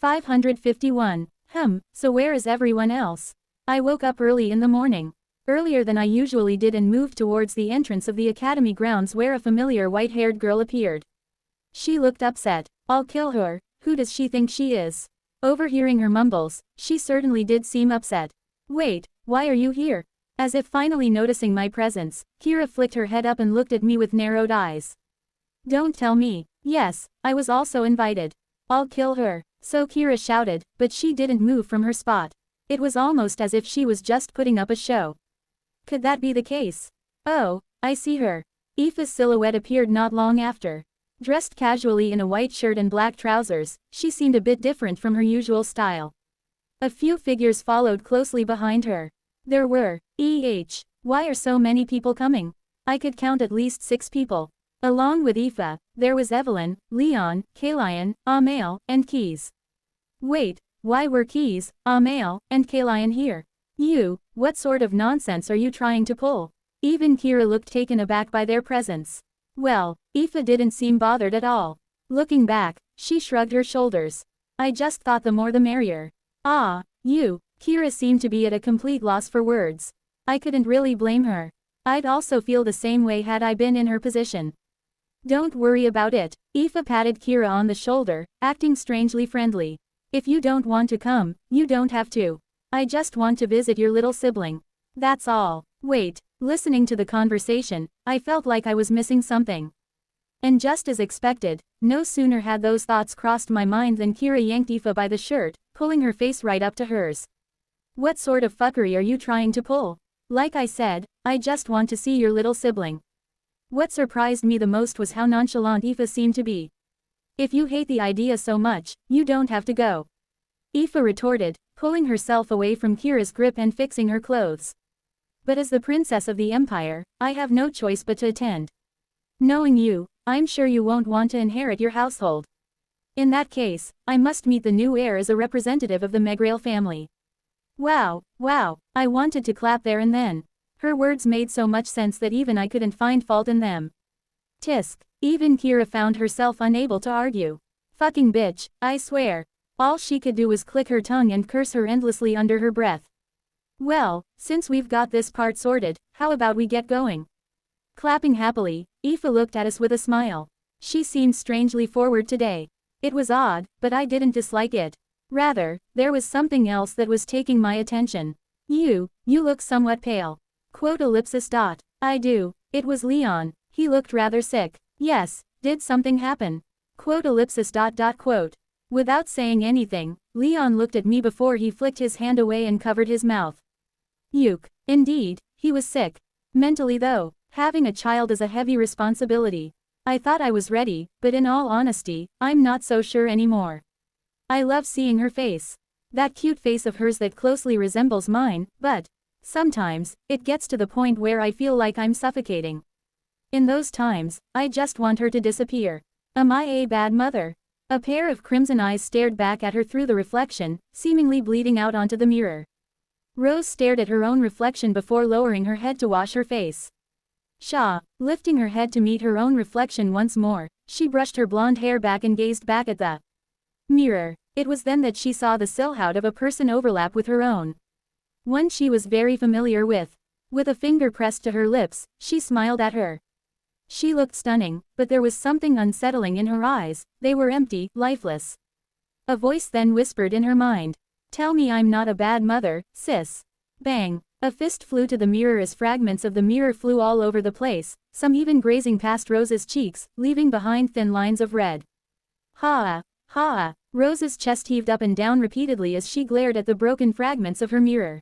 551. So where is everyone else? I woke up early in the morning. Earlier than I usually did, and moved towards the entrance of the academy grounds where a familiar white-haired girl appeared. She looked upset. I'll kill her. Who does she think she is? Overhearing her mumbles, she certainly did seem upset. Wait, why are you here? As if finally noticing my presence, Kira flicked her head up and looked at me with narrowed eyes. Don't tell me. Yes, I was also invited. I'll kill her. So Kira shouted, but she didn't move from her spot. It was almost as if she was just putting up a show. Could that be the case? Oh, I see her. Aoife's silhouette appeared not long after. Dressed casually in a white shirt and black trousers, she seemed a bit different from her usual style. A few figures followed closely behind her. There were, why are so many people coming? I could count at least 6 people. Along with Aoife, there was Evelyn, Leon, Kalian, Amael, and Keys. Wait, why were Keys, Amael, and Kalian here? What sort of nonsense are you trying to pull? Even Kira looked taken aback by their presence. Well, Aoife didn't seem bothered at all. Looking back, she shrugged her shoulders. I just thought the more the merrier. Kira seemed to be at a complete loss for words. I couldn't really blame her. I'd also feel the same way had I been in her position. Don't worry about it. Aoife patted Kira on the shoulder, acting strangely friendly. If you don't want to come, you don't have to. I just want to visit your little sibling. That's all. Wait, listening to the conversation, I felt like I was missing something. And just as expected, no sooner had those thoughts crossed my mind than Kira yanked Aoife by the shirt, pulling her face right up to hers. What sort of fuckery are you trying to pull? Like I said, I just want to see your little sibling. What surprised me the most was how nonchalant Aoife seemed to be. If you hate the idea so much, you don't have to go. Aoife retorted, pulling herself away from Kira's grip and fixing her clothes. But as the princess of the empire, I have no choice but to attend. Knowing you, I'm sure you won't want to inherit your household. In that case, I must meet the new heir as a representative of the Megrail family. Wow, I wanted to clap there and then. Her words made so much sense that even I couldn't find fault in them. Tisk, even Kira found herself unable to argue. Fucking bitch, I swear. All she could do was click her tongue and curse her endlessly under her breath. Well, since we've got this part sorted, how about we get going? Clapping happily, Aoife looked at us with a smile. She seemed strangely forward today. It was odd, but I didn't dislike it. Rather, there was something else that was taking my attention. You look somewhat pale. I do. It was Leon. He looked rather sick. Yes, did something happen? Without saying anything, Leon looked at me before he flicked his hand away and covered his mouth. Indeed, he was sick. Mentally though, having a child is a heavy responsibility. I thought I was ready, but in all honesty, I'm not so sure anymore. I love seeing her face. That cute face of hers that closely resembles mine, but sometimes, it gets to the point where I feel like I'm suffocating. In those times, I just want her to disappear. Am I a bad mother? A pair of crimson eyes stared back at her through the reflection, seemingly bleeding out onto the mirror. Rose stared at her own reflection before lowering her head to wash her face. Lifting her head to meet her own reflection once more, she brushed her blonde hair back and gazed back at the mirror. It was then that she saw the silhouette of a person overlap with her own. One she was very familiar with. With a finger pressed to her lips, she smiled at her. She looked stunning, but there was something unsettling in her eyes. They were empty, lifeless. A voice then whispered in her mind. Tell me I'm not a bad mother, sis. Bang! A fist flew to the mirror as fragments of the mirror flew all over the place, some even grazing past Rose's cheeks, leaving behind thin lines of red. Ha! Rose's chest heaved up and down repeatedly as she glared at the broken fragments of her mirror.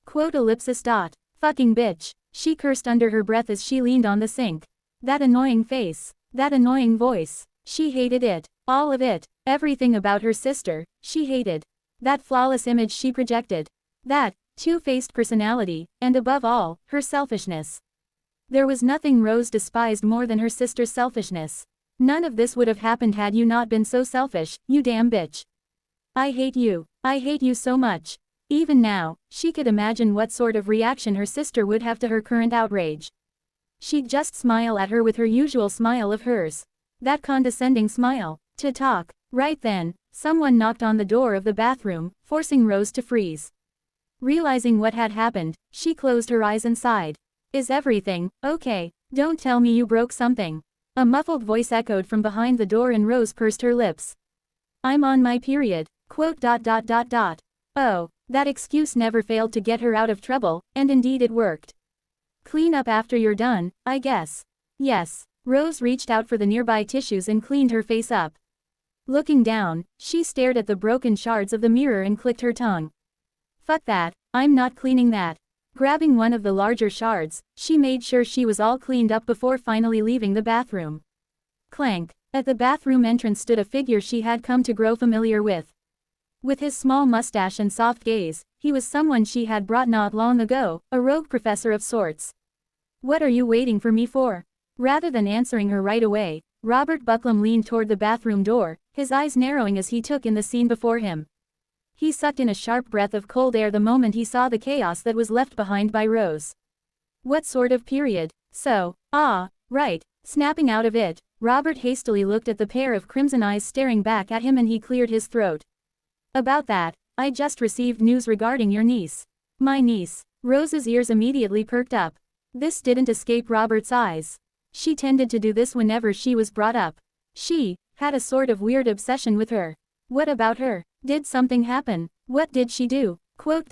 Fucking bitch, she cursed under her breath as she leaned on the sink. That annoying face. That annoying voice. She hated it. All of it. Everything about her sister, she hated. That flawless image she projected. That two-faced personality, and above all, her selfishness. There was nothing Rose despised more than her sister's selfishness. None of this would have happened had you not been so selfish, you damn bitch. I hate you. I hate you so much. Even now, she could imagine what sort of reaction her sister would have to her current outrage. She'd just smile at her with her usual smile of hers. That condescending smile. To talk. Right then, Someone knocked on the door of the bathroom, forcing Rose to freeze. Realizing what had happened, she closed her eyes and sighed. Is everything okay? Don't tell me you broke something. A muffled voice echoed from behind the door and Rose pursed her lips. I'm on my period. Quote. Oh, that excuse never failed to get her out of trouble, and indeed it worked. Clean up after you're done, I guess. Yes. Rose reached out for the nearby tissues and cleaned her face up. Looking down, she stared at the broken shards of the mirror and clicked her tongue. Fuck that, I'm not cleaning that. Grabbing one of the larger shards, she made sure she was all cleaned up before finally leaving the bathroom. Clank. At the bathroom entrance stood a figure she had come to grow familiar with. With his small mustache and soft gaze, he was someone she had brought not long ago, a rogue professor of sorts. What are you waiting for me for? Rather than answering her right away, Robert Bucklam leaned toward the bathroom door, his eyes narrowing as he took in the scene before him. He sucked in a sharp breath of cold air the moment he saw the chaos that was left behind by Rose. What sort of period? So, right. Snapping out of it, Robert hastily looked at the pair of crimson eyes staring back at him and he cleared his throat. About that, I just received news regarding your niece. My niece. Rose's ears immediately perked up. This didn't escape Robert's eyes. She tended to do this whenever she was brought up. She had a sort of weird obsession with her. What about her? Did something happen? What did she do? Quote.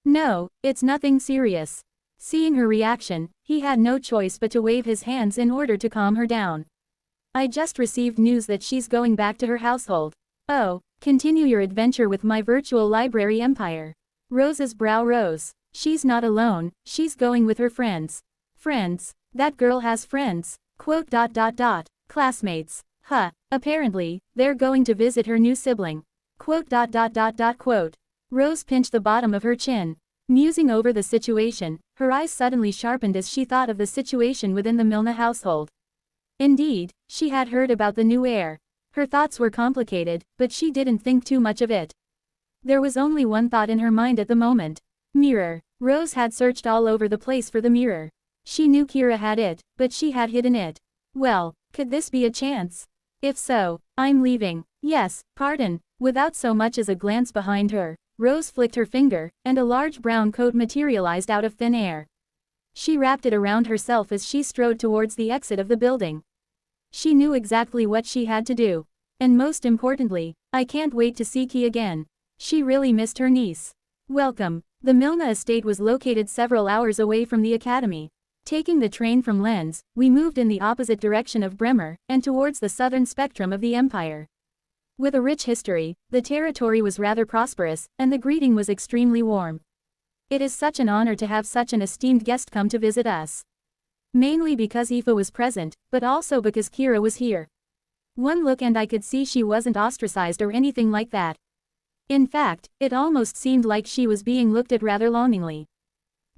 No, it's nothing serious. Seeing her reaction, he had no choice but to wave his hands in order to calm her down. I just received news that she's going back to her household. Oh, continue your adventure with my virtual library empire. Rose's brow rose. She's not alone, she's going with her friends. Friends? That girl has friends. Quote. Classmates. Apparently, they're going to visit her new sibling. Quote. Quote. Rose pinched the bottom of her chin. Musing over the situation, her eyes suddenly sharpened as she thought of the situation within the Milne household. Indeed, she had heard about the new heir. Her thoughts were complicated, but she didn't think too much of it. There was only one thought in her mind at the moment. Mirror. Rose had searched all over the place for the mirror. She knew Kira had it, but she had hidden it. Well, could this be a chance? If so, I'm leaving. Yes, pardon. Without so much as a glance behind her, Rose flicked her finger, and a large brown coat materialized out of thin air. She wrapped it around herself as she strode towards the exit of the building. She knew exactly what she had to do. And most importantly, I can't wait to see Key again. She really missed her niece. Welcome. The Milne estate was located several hours away from the academy. Taking the train from Lens, we moved in the opposite direction of Bremer, and towards the southern spectrum of the empire. With a rich history, the territory was rather prosperous, and the greeting was extremely warm. It is such an honor to have such an esteemed guest come to visit us. Mainly because Aoife was present, but also because Kira was here. One look and I could see she wasn't ostracized or anything like that. In fact, it almost seemed like she was being looked at rather longingly.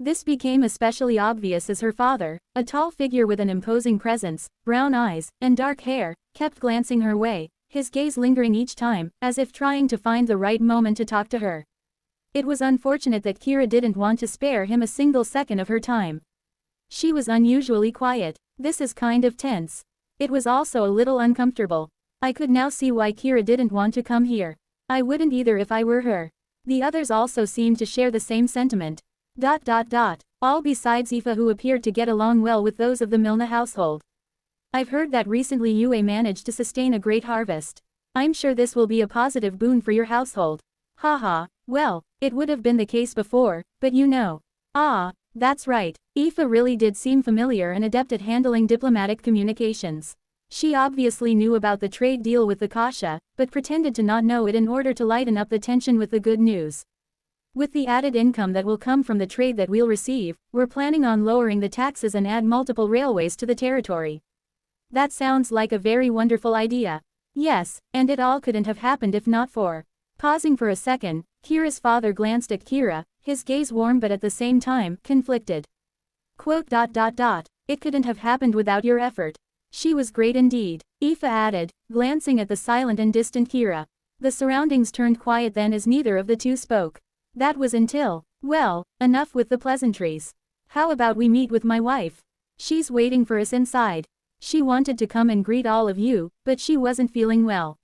This became especially obvious as her father, a tall figure with an imposing presence, brown eyes, and dark hair, kept glancing her way, his gaze lingering each time, as if trying to find the right moment to talk to her. It was unfortunate that Kira didn't want to spare him a single second of her time. She was unusually quiet. This is kind of tense. It was also a little uncomfortable. I could now see why Kira didn't want to come here. I wouldn't either if I were her. The others also seemed to share the same sentiment. All besides Aoife, who appeared to get along well with those of the Milne household. I've heard that recently you managed to sustain a great harvest. I'm sure this will be a positive boon for your household. Well, it would have been the case before, but you know. That's right. Aoife really did seem familiar and adept at handling diplomatic communications. She obviously knew about the trade deal with the Kasha, but pretended to not know it in order to lighten up the tension with the good news. With the added income that will come from the trade that we'll receive, we're planning on lowering the taxes and add multiple railways to the territory. That sounds like a very wonderful idea. Yes, and it all couldn't have happened if not for. Pausing for a second, Kira's father glanced at Kira, his gaze warm but at the same time, conflicted. Quote. It couldn't have happened without your effort. She was great indeed, Aoife added, glancing at the silent and distant Kira. The surroundings turned quiet then as neither of the two spoke. That was until, well, enough with the pleasantries. How about we meet with my wife? She's waiting for us inside. She wanted to come and greet all of you, but she wasn't feeling well.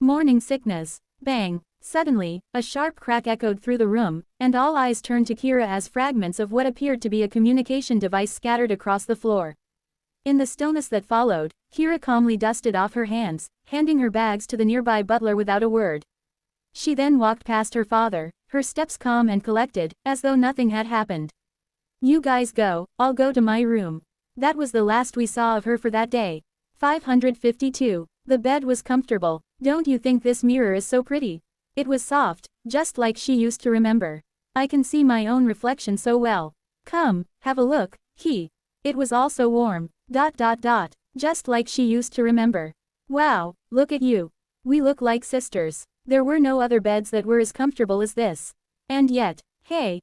Morning sickness. Bang. Suddenly, a sharp crack echoed through the room, and all eyes turned to Kira as fragments of what appeared to be a communication device scattered across the floor. In the stillness that followed, Kira calmly dusted off her hands, handing her bags to the nearby butler without a word. She then walked past her father, her steps calm and collected, as though nothing had happened. You guys go, I'll go to my room. That was the last we saw of her for that day. 552. The bed was comfortable. Don't you think this mirror is so pretty? It was soft, just like she used to remember. I can see my own reflection so well. Come, have a look, It was all so warm. Just like she used to remember. Wow, look at you. We look like sisters. There were no other beds that were as comfortable as this. And yet, hey,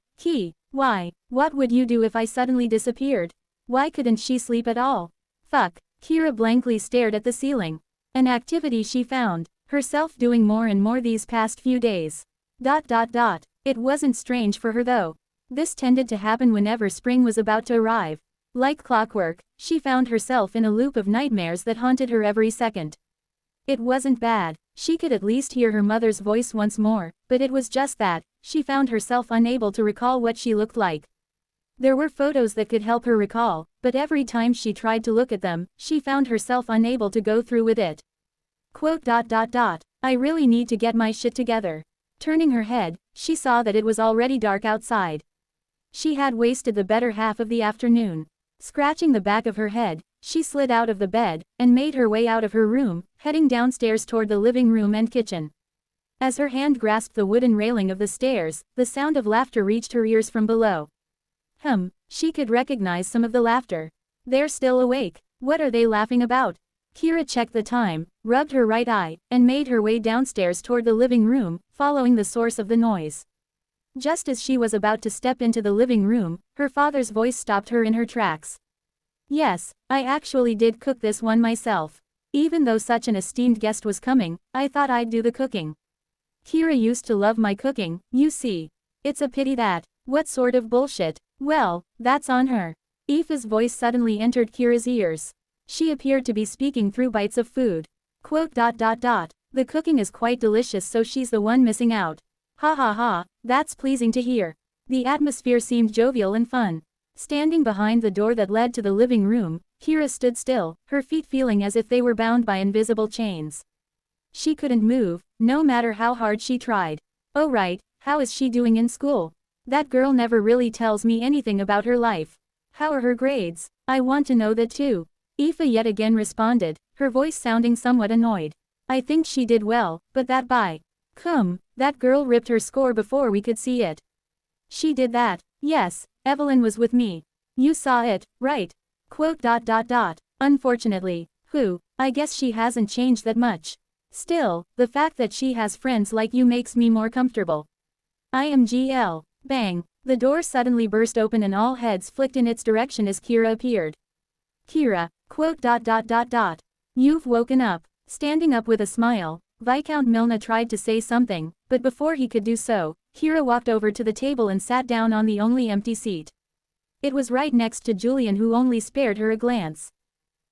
why, what would you do if I suddenly disappeared? Why couldn't she sleep at all? Fuck, Kira blankly stared at the ceiling. An activity she found herself doing more and more these past few days. It wasn't strange for her though. This tended to happen whenever spring was about to arrive. Like clockwork, she found herself in a loop of nightmares that haunted her every second. It wasn't bad, she could at least hear her mother's voice once more, but it was just that, she found herself unable to recall what she looked like. There were photos that could help her recall, but every time she tried to look at them, she found herself unable to go through with it. I really need to get my shit together. Turning her head, she saw that it was already dark outside. She had wasted the better half of the afternoon. Scratching the back of her head, she slid out of the bed, and made her way out of her room, heading downstairs toward the living room and kitchen. As her hand grasped the wooden railing of the stairs, the sound of laughter reached her ears from below. She could recognize some of the laughter. They're still awake. What are they laughing about? Kira checked the time, rubbed her right eye, and made her way downstairs toward the living room, following the source of the noise. Just as she was about to step into the living room, her father's voice stopped her in her tracks. Yes, I actually did cook this one myself. Even though such an esteemed guest was coming, I thought I'd do the cooking. Kira used to love my cooking, you see. It's a pity that. What sort of bullshit? Well, that's on her. Aoife's voice suddenly entered Kira's ears. She appeared to be speaking through bites of food. The cooking is quite delicious, so she's the one missing out. Ha ha ha, that's pleasing to hear. The atmosphere seemed jovial and fun. Standing behind the door that led to the living room, Kira stood still, her feet feeling as if they were bound by invisible chains. She couldn't move, no matter how hard she tried. Oh right, how is she doing in school? That girl never really tells me anything about her life. How are her grades? I want to know that too. Aoife yet again responded, her voice sounding somewhat annoyed. I think she did well, but that girl ripped her score before we could see it. She did that. Yes, Evelyn was with me. You saw it, right? Unfortunately, I guess she hasn't changed that much. Still, the fact that she has friends like you makes me more comfortable. IMGL. Bang. The door suddenly burst open and all heads flicked in its direction as Kira appeared. Kira. You've woken up. Standing up with a smile, Viscount Milna tried to say something, but before he could do so, Kira walked over to the table and sat down on the only empty seat. It was right next to Julian, who only spared her a glance.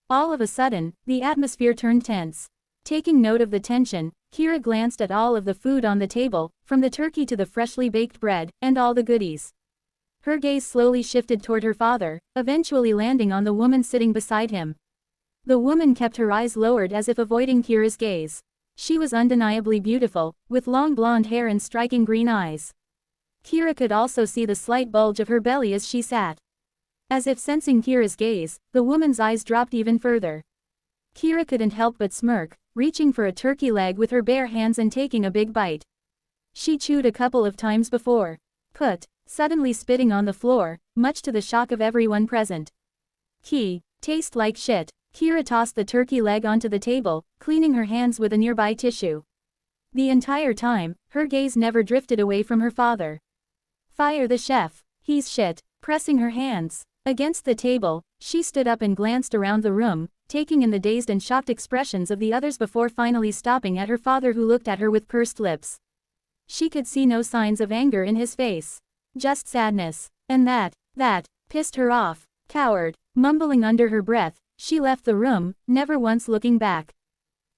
All of a sudden, the atmosphere turned tense. Taking note of the tension, Kira glanced at all of the food on the table, from the turkey to the freshly baked bread, and all the goodies. Her gaze slowly shifted toward her father, eventually landing on the woman sitting beside him. The woman kept her eyes lowered as if avoiding Kira's gaze. She was undeniably beautiful, with long blonde hair and striking green eyes. Kira could also see the slight bulge of her belly as she sat. As if sensing Kira's gaze, the woman's eyes dropped even further. Kira couldn't help but smirk, reaching for a turkey leg with her bare hands and taking a big bite. She chewed a couple of times before suddenly spitting on the floor, much to the shock of everyone present. Taste like shit. Kira tossed the turkey leg onto the table, cleaning her hands with a nearby tissue. The entire time, her gaze never drifted away from her father. Fire the chef. He's shit. Pressing her hands against the table, she stood up and glanced around the room, taking in the dazed and shocked expressions of the others before finally stopping at her father, who looked at her with pursed lips. She could see no signs of anger in his face. Just sadness. And that pissed her off. Coward. Mumbling under her breath, she left the room, never once looking back.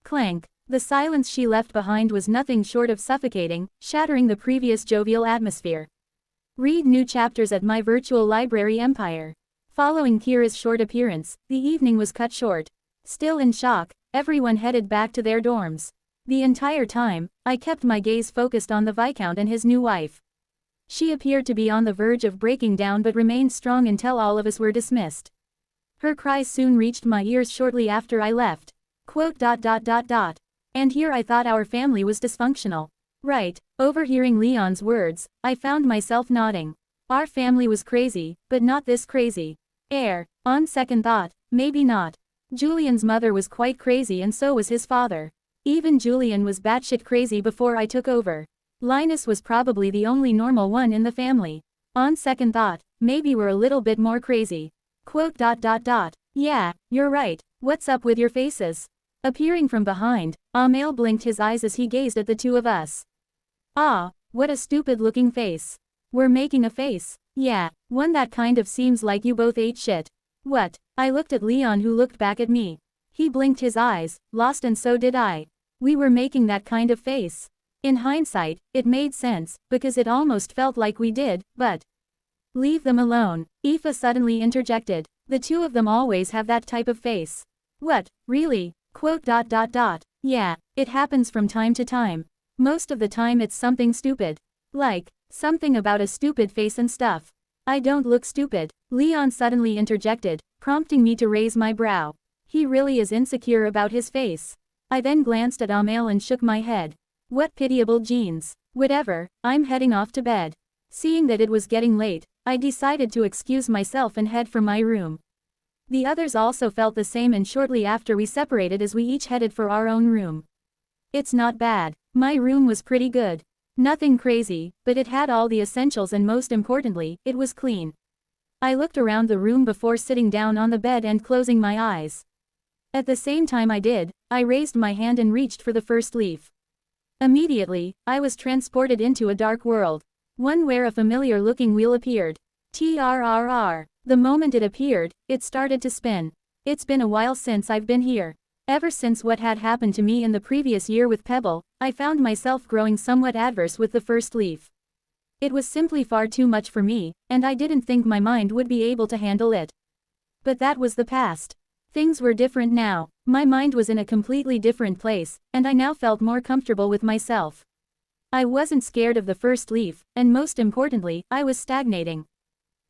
Clank. The silence she left behind was nothing short of suffocating, shattering the previous jovial atmosphere. Read new chapters at my virtual library empire. Following Kira's short appearance, the evening was cut short. Still in shock, everyone headed back to their dorms. The entire time, I kept my gaze focused on the Viscount and his new wife. She appeared to be on the verge of breaking down but remained strong until all of us were dismissed. Her cries soon reached my ears shortly after I left. Quote. And here I thought our family was dysfunctional. Right. Overhearing Leon's words, I found myself nodding. Our family was crazy, but not this crazy. On second thought, maybe not. Julian's mother was quite crazy and so was his father. Even Julian was batshit crazy before I took over. Linus was probably the only normal one in the family. On second thought, maybe we're a little bit more crazy. Quote. Yeah, you're right. What's up with your faces? Appearing from behind, Amel blinked his eyes as he gazed at the two of us. Ah, what a stupid-looking face. We're making a face. Yeah, one that kind of seems like you both ate shit. What? I looked at Leon who looked back at me. He blinked his eyes, lost, and so did I. We were making that kind of face. In hindsight, it made sense, because it almost felt like we did, but... Leave them alone, Aoife suddenly interjected. The two of them always have that type of face. What, really? Quote. Yeah, it happens from time to time. Most of the time it's something stupid. Like, something about a stupid face and stuff. I don't look stupid, Leon suddenly interjected, prompting me to raise my brow. He really is insecure about his face. I then glanced at Amel and shook my head. What pitiable genes. Whatever, I'm heading off to bed. Seeing that it was getting late, I decided to excuse myself and head for my room. The others also felt the same, and shortly after we separated as we each headed for our own room. It's not bad. My room was pretty good. Nothing crazy, but it had all the essentials and most importantly, it was clean. I looked around the room before sitting down on the bed and closing my eyes. At the same time I raised my hand and reached for the first leaf. Immediately, I was transported into a dark world. One where a familiar-looking wheel appeared. TRRR. The moment it appeared, it started to spin. It's been a while since I've been here. Ever since what had happened to me in the previous year with Pebble, I found myself growing somewhat adverse with the first leaf. It was simply far too much for me, and I didn't think my mind would be able to handle it. But that was the past. Things were different now. My mind was in a completely different place, and I now felt more comfortable with myself. I wasn't scared of the first leaf, and most importantly, I was stagnating.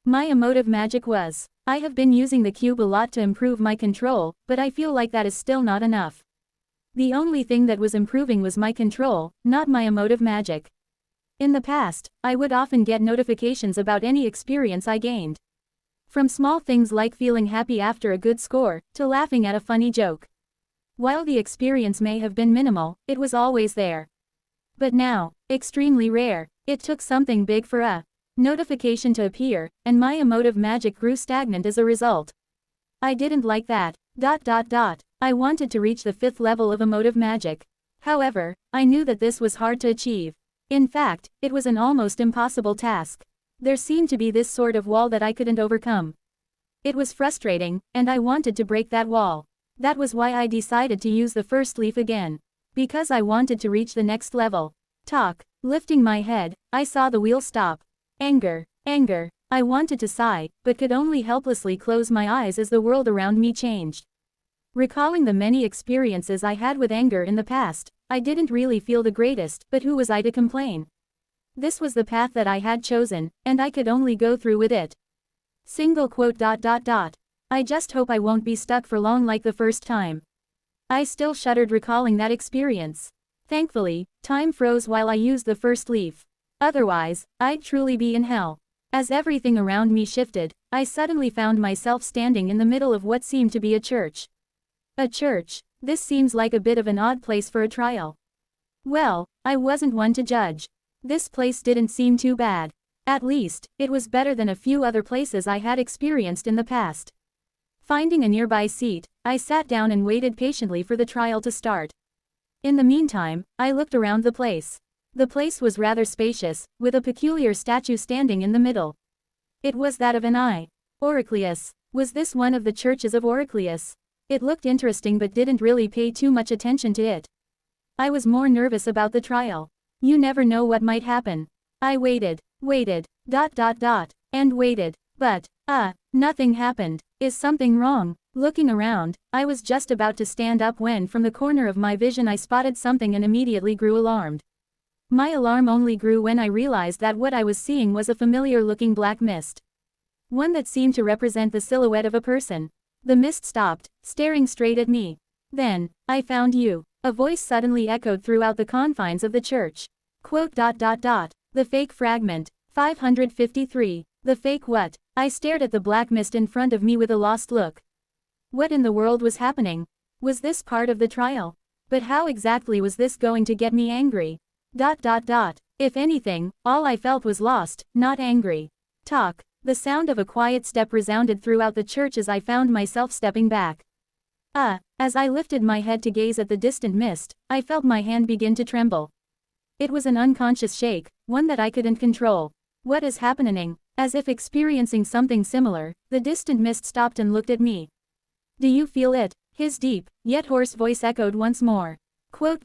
My emotive magic was. I have been using the cube a lot to improve my control, but I feel like that is still not enough. The only thing that was improving was my control, not my emotive magic. In the past, I would often get notifications about any experience I gained. From small things like feeling happy after a good score, to laughing at a funny joke. While the experience may have been minimal, it was always there. But now, extremely rare, it took something big for a notification to appear, and my emotive magic grew stagnant as a result. I didn't like that. I wanted to reach the 5th level of emotive magic. However, I knew that this was hard to achieve. In fact, it was an almost impossible task. There seemed to be this sort of wall that I couldn't overcome. It was frustrating, and I wanted to break that wall. That was why I decided to use the first leaf again. Because I wanted to reach the next level. Lifting my head, I saw the wheel stop. Anger. I wanted to sigh, but could only helplessly close my eyes as the world around me changed. Recalling the many experiences I had with anger in the past, I didn't really feel the greatest, but who was I to complain? This was the path that I had chosen, and I could only go through with it. Single quote. I just hope I won't be stuck for long like the first time. I still shuddered recalling that experience. Thankfully, time froze while I used the first leaf. Otherwise, I'd truly be in hell. As everything around me shifted, I suddenly found myself standing in the middle of what seemed to be a church. A church? This seems like a bit of an odd place for a trial. Well, I wasn't one to judge. This place didn't seem too bad. At least, it was better than a few other places I had experienced in the past. Finding a nearby seat, I sat down and waited patiently for the trial to start. In the meantime, I looked around the place. The place was rather spacious, with a peculiar statue standing in the middle. It was that of an eye. Oricleus. Was this one of the churches of Oricleus? It looked interesting but didn't really pay too much attention to it. I was more nervous about the trial. You never know what might happen. I waited, and waited, but, nothing happened. Is something wrong? Looking around, I was just about to stand up when from the corner of my vision I spotted something and immediately grew alarmed. My alarm only grew when I realized that what I was seeing was a familiar-looking black mist. One that seemed to represent the silhouette of a person. The mist stopped, staring straight at me. Then, I found you. A voice suddenly echoed throughout the confines of the church. Quote. The fake fragment. 553. The fake what? I stared at the black mist in front of me with a lost look. What in the world was happening? Was this part of the trial? But how exactly was this going to get me angry? If anything, all I felt was lost, not angry. Talk. The sound of a quiet step resounded throughout the church as I found myself stepping back. As I lifted my head to gaze at the distant mist, I felt my hand begin to tremble. It was an unconscious shake, one that I couldn't control. What is happening? As if experiencing something similar, the distant mist stopped and looked at me. Do you feel it? His deep, yet hoarse voice echoed once more. Quote.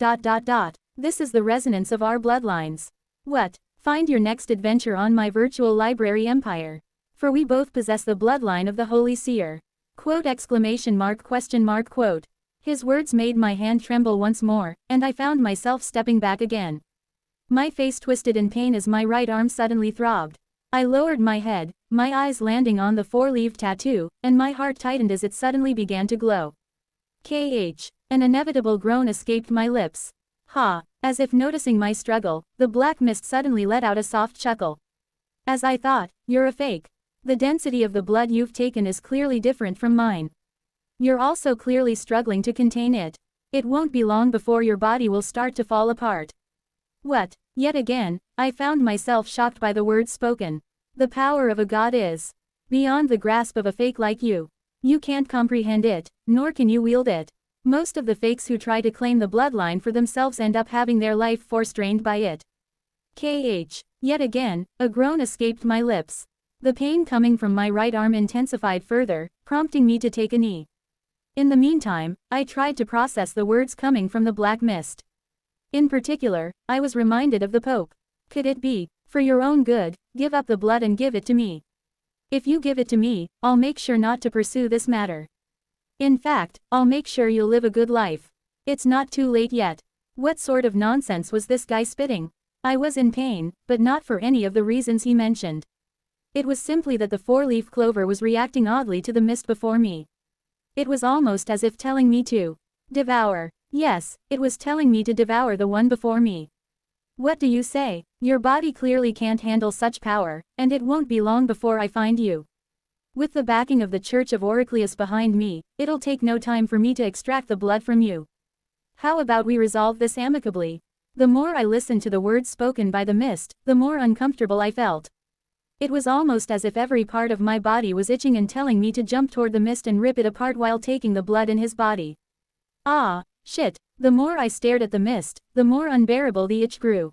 This is the resonance of our bloodlines. What? Find your next adventure on my virtual library empire. For we both possess the bloodline of the Holy Seer. Quote. Quote. His words made my hand tremble once more, and I found myself stepping back again. My face twisted in pain as my right arm suddenly throbbed. I lowered my head, my eyes landing on the four-leaved tattoo, and my heart tightened as it suddenly began to glow. An inevitable groan escaped my lips. As if noticing my struggle, the black mist suddenly let out a soft chuckle. As I thought, you're a fake. The density of the blood you've taken is clearly different from mine. You're also clearly struggling to contain it. It won't be long before your body will start to fall apart. What? Yet again, I found myself shocked by the words spoken. The power of a god is beyond the grasp of a fake like you. You can't comprehend it, nor can you wield it. Most of the fakes who try to claim the bloodline for themselves end up having their life force drained by it. Yet again, a groan escaped my lips. The pain coming from my right arm intensified further, prompting me to take a knee. In the meantime, I tried to process the words coming from the black mist. In particular, I was reminded of the Pope. Could it be, for your own good, give up the blood and give it to me? If you give it to me, I'll make sure not to pursue this matter. In fact, I'll make sure you'll live a good life. It's not too late yet. What sort of nonsense was this guy spitting? I was in pain, but not for any of the reasons he mentioned. It was simply that the four-leaf clover was reacting oddly to the mist before me. It was almost as if telling me to devour. Yes, it was telling me to devour the one before me. What do you say? Your body clearly can't handle such power, and it won't be long before I find you. With the backing of the Church of Oricleus behind me, it'll take no time for me to extract the blood from you. How about we resolve this amicably? The more I listened to the words spoken by the mist, the more uncomfortable I felt. It was almost as if every part of my body was itching and telling me to jump toward the mist and rip it apart while taking the blood in his body. Shit. The more I stared at the mist, the more unbearable the itch grew.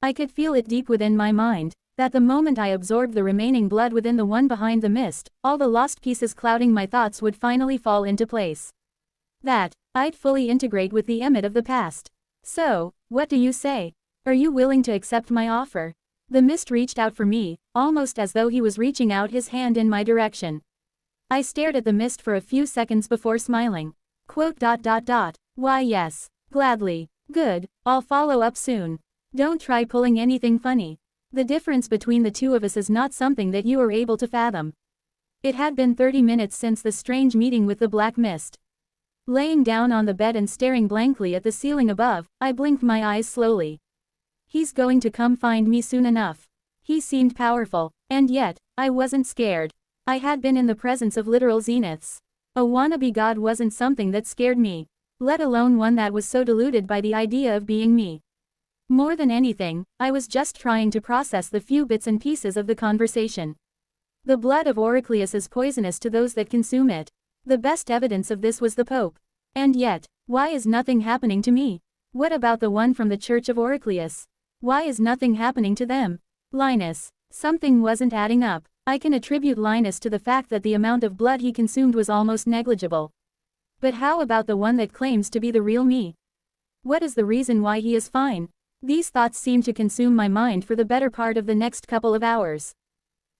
I could feel it deep within my mind, that the moment I absorbed the remaining blood within the one behind the mist, all the lost pieces clouding my thoughts would finally fall into place. That, I'd fully integrate with the Emmett of the past. So, what do you say? Are you willing to accept my offer? The mist reached out for me, almost as though he was reaching out his hand in my direction. I stared at the mist for a few seconds before smiling. Quote. Why yes. Gladly. Good, I'll follow up soon. Don't try pulling anything funny. The difference between the two of us is not something that you are able to fathom. It had been 30 minutes since the strange meeting with the black mist. Laying down on the bed and staring blankly at the ceiling above, I blinked my eyes slowly. He's going to come find me soon enough. He seemed powerful, and yet, I wasn't scared. I had been in the presence of literal zeniths. A wannabe god wasn't something that scared me, let alone one that was so deluded by the idea of being me. More than anything, I was just trying to process the few bits and pieces of the conversation. The blood of Oricleus is poisonous to those that consume it. The best evidence of this was the Pope. And yet, why is nothing happening to me? What about the one from the Church of Oricleus? Why is nothing happening to them? Linus. Something wasn't adding up. I can attribute Linus to the fact that the amount of blood he consumed was almost negligible. But how about the one that claims to be the real me? What is the reason why he is fine? These thoughts seemed to consume my mind for the better part of the next couple of hours.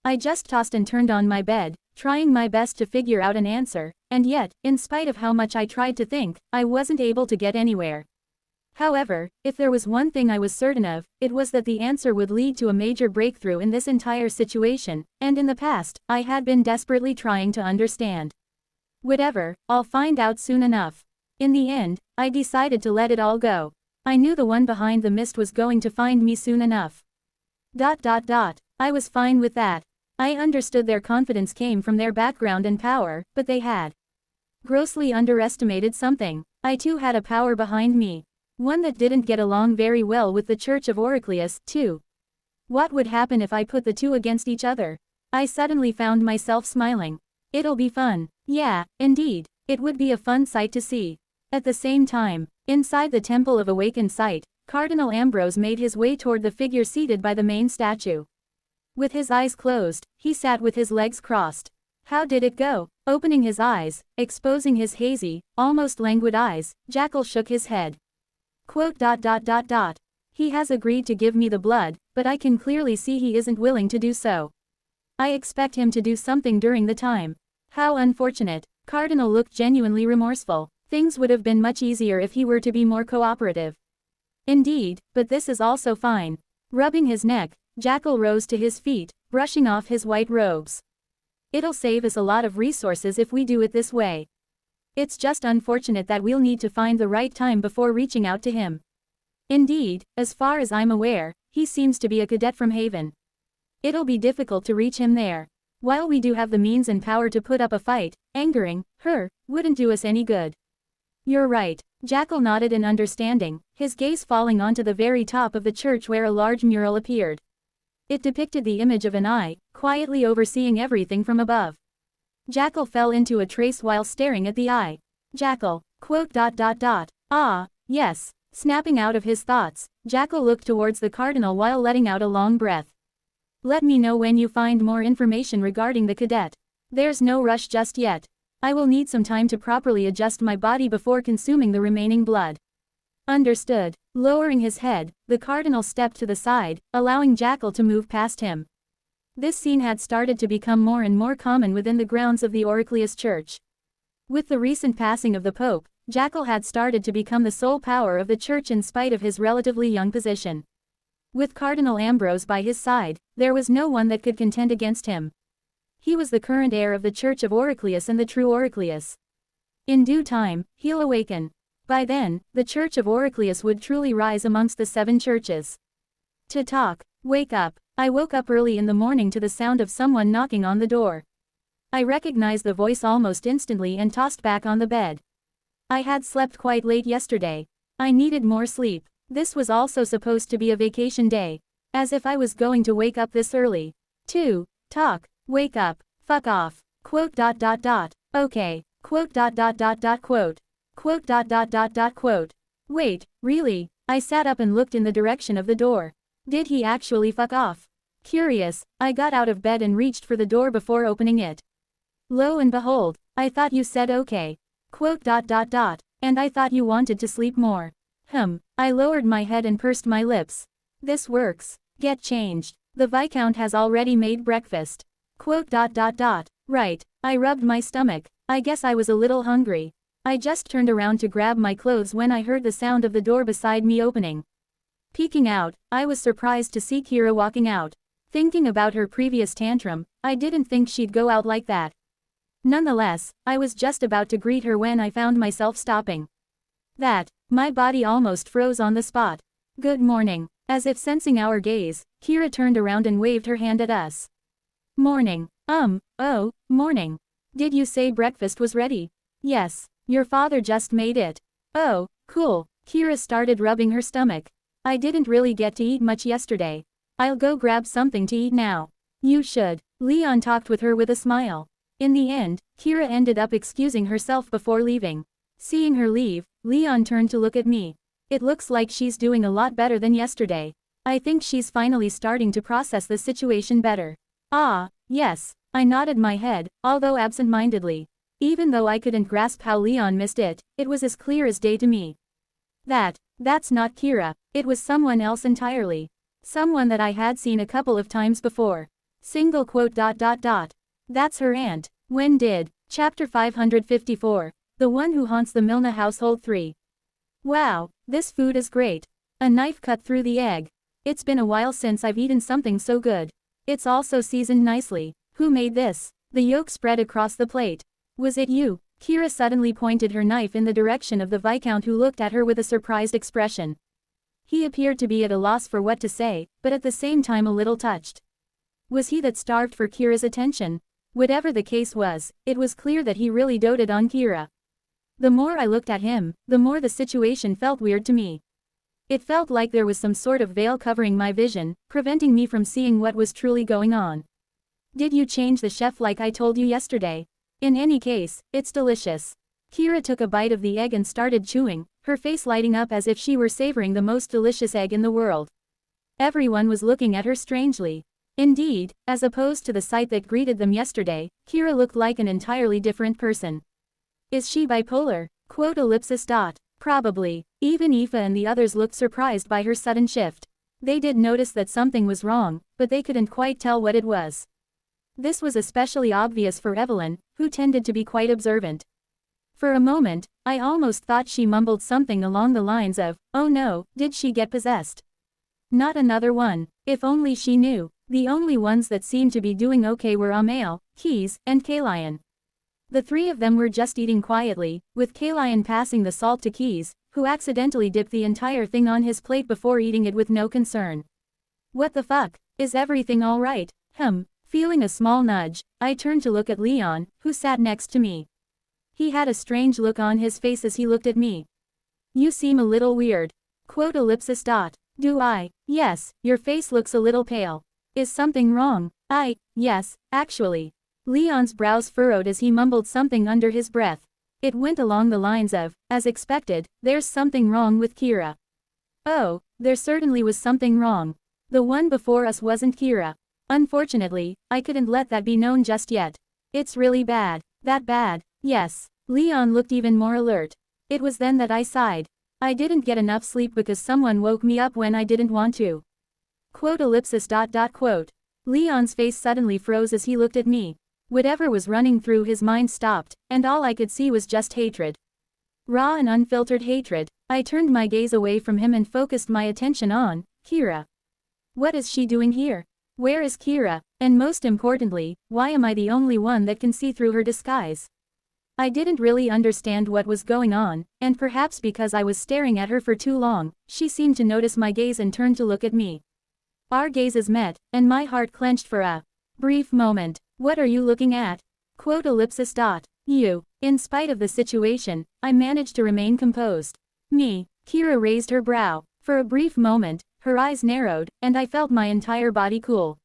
I just tossed and turned on my bed, trying my best to figure out an answer, and yet, in spite of how much I tried to think, I wasn't able to get anywhere. However, if there was one thing I was certain of, it was that the answer would lead to a major breakthrough in this entire situation, and in the past, I had been desperately trying to understand. Whatever, I'll find out soon enough. In the end, I decided to let it all go. I knew the one behind the mist was going to find me soon enough. I was fine with that. I understood their confidence came from their background and power, but they had grossly underestimated something. I too had a power behind me. One that didn't get along very well with the Church of Oricleus, too. What would happen if I put the two against each other? I suddenly found myself smiling. It'll be fun. Yeah, indeed. It would be a fun sight to see. At the same time, inside the Temple of Awakened Sight, Cardinal Ambrose made his way toward the figure seated by the main statue. With his eyes closed, he sat with his legs crossed. How did it go? Opening his eyes, exposing his hazy, almost languid eyes, Jackal shook his head. He has agreed to give me the blood, but I can clearly see he isn't willing to do so. I expect him to do something during the time. How unfortunate. Cardinal looked genuinely remorseful. Things would have been much easier if he were to be more cooperative. Indeed, but this is also fine. Rubbing his neck, Jackal rose to his feet, brushing off his white robes. It'll save us a lot of resources if we do it this way. It's just unfortunate that we'll need to find the right time before reaching out to him. Indeed, as far as I'm aware, he seems to be a cadet from Haven. It'll be difficult to reach him there. While we do have the means and power to put up a fight, angering her wouldn't do us any good. You're right. Jackal nodded in understanding, his gaze falling onto the very top of the church where a large mural appeared. It depicted the image of an eye, quietly overseeing everything from above. Jackal fell into a trace while staring at the eye. Jackal, Ah, yes. Snapping out of his thoughts, Jackal looked towards the Cardinal while letting out a long breath. Let me know when you find more information regarding the cadet. There's no rush just yet. I will need some time to properly adjust my body before consuming the remaining blood. Understood. Lowering his head, the Cardinal stepped to the side, allowing Jackal to move past him. This scene had started to become more and more common within the grounds of the Oricleus Church. With the recent passing of the Pope, Jackal had started to become the sole power of the Church in spite of his relatively young position. With Cardinal Ambrose by his side, there was no one that could contend against him. He was the current heir of the Church of Oricleus and the true Oricleus. In due time, he'll awaken. By then, the Church of Oricleus would truly rise amongst the 7 churches. To talk. Wake up. I woke up early in the morning to the sound of someone knocking on the door. I recognized the voice almost instantly and tossed back on the bed. I had slept quite late yesterday. I needed more sleep. This was also supposed to be a vacation day. As if I was going to wake up this early. 2. Talk. Wake up. Fuck off. Okay. Wait, really? I sat up and looked in the direction of the door. Did he actually fuck off? Curious, I got out of bed and reached for the door before opening it. Lo and behold, I thought you said okay. And I thought you wanted to sleep more. I lowered my head and pursed my lips. This works. Get changed. The Viscount has already made breakfast. Right. I rubbed my stomach. I guess I was a little hungry. I just turned around to grab my clothes when I heard the sound of the door beside me opening. Peeking out, I was surprised to see Kira walking out. Thinking about her previous tantrum, I didn't think she'd go out like that. Nonetheless, I was just about to greet her when I found myself stopping. My body almost froze on the spot. Good morning. As if sensing our gaze, Kira turned around and waved her hand at us. Morning. Oh, morning. Did you say breakfast was ready? Yes. Your father just made it. Oh, cool. Kira started rubbing her stomach. I didn't really get to eat much yesterday. I'll go grab something to eat now. You should. Leon talked with her with a smile. In the end, Kira ended up excusing herself before leaving. Seeing her leave, Leon turned to look at me. It looks like she's doing a lot better than yesterday. I think she's finally starting to process the situation better. Ah, yes. I nodded my head, although absent-mindedly. Even though I couldn't grasp how Leon missed it, it was as clear as day to me. That's not Kira, it was someone else entirely. Someone that I had seen a couple of times before. Single quote. That's her aunt. When did? Chapter 554. The one who haunts the Milna household 3. Wow, this food is great. A knife cut through the egg. It's been a while since I've eaten something so good. It's also seasoned nicely. Who made this? The yolk spread across the plate. Was it you? Kira suddenly pointed her knife in the direction of the Viscount, who looked at her with a surprised expression. He appeared to be at a loss for what to say, but at the same time a little touched. Was he that starved for Kira's attention? Whatever the case was, it was clear that he really doted on Kira. The more I looked at him, the more the situation felt weird to me. It felt like there was some sort of veil covering my vision, preventing me from seeing what was truly going on. Did you change the chef like I told you yesterday? In any case, it's delicious. Kira took a bite of the egg and started chewing, her face lighting up as if she were savoring the most delicious egg in the world. Everyone was looking at her strangely. Indeed, as opposed to the sight that greeted them yesterday, Kira looked like an entirely different person. Is she bipolar? Quote ellipsis dot. Probably. Even Aoife and the others looked surprised by her sudden shift. They did notice that something was wrong, but they couldn't quite tell what it was. This was especially obvious for Evelyn, who tended to be quite observant. For a moment, I almost thought she mumbled something along the lines of, "Oh no, did she get possessed?" Not another one. If only she knew. The only ones that seemed to be doing okay were Amael, Keys, and Kalian. The three of them were just eating quietly, with Kalian passing the salt to Keys, who accidentally dipped the entire thing on his plate before eating it with no concern. What the fuck? Is everything alright? Feeling a small nudge, I turned to look at Leon, who sat next to me. He had a strange look on his face as he looked at me. You seem a little weird. Quote ellipsis dot. Do I? Yes, your face looks a little pale. Is something wrong? Yes, actually. Leon's brows furrowed as he mumbled something under his breath. It went along the lines of, as expected, there's something wrong with Kira. Oh, there certainly was something wrong. The one before us wasn't Kira. Unfortunately, I couldn't let that be known just yet. It's really bad. That bad? Yes. Leon looked even more alert. It was then that I sighed. I didn't get enough sleep because someone woke me up when I didn't want to. Quote ellipsis dot. Quote. Leon's face suddenly froze as he looked at me. Whatever was running through his mind stopped, and all I could see was just hatred. Raw and unfiltered hatred. I turned my gaze away from him and focused my attention on Kira. What is she doing here? Where is Kira? And most importantly, why am I the only one that can see through her disguise? I didn't really understand what was going on, and perhaps because I was staring at her for too long, she seemed to notice my gaze and turned to look at me. Our gazes met, and my heart clenched for a brief moment. What are you looking at? Quote ellipsis dot. You. In spite of the situation, I managed to remain composed. Me. Kira raised her brow. For a brief moment, her eyes narrowed, and I felt my entire body cool.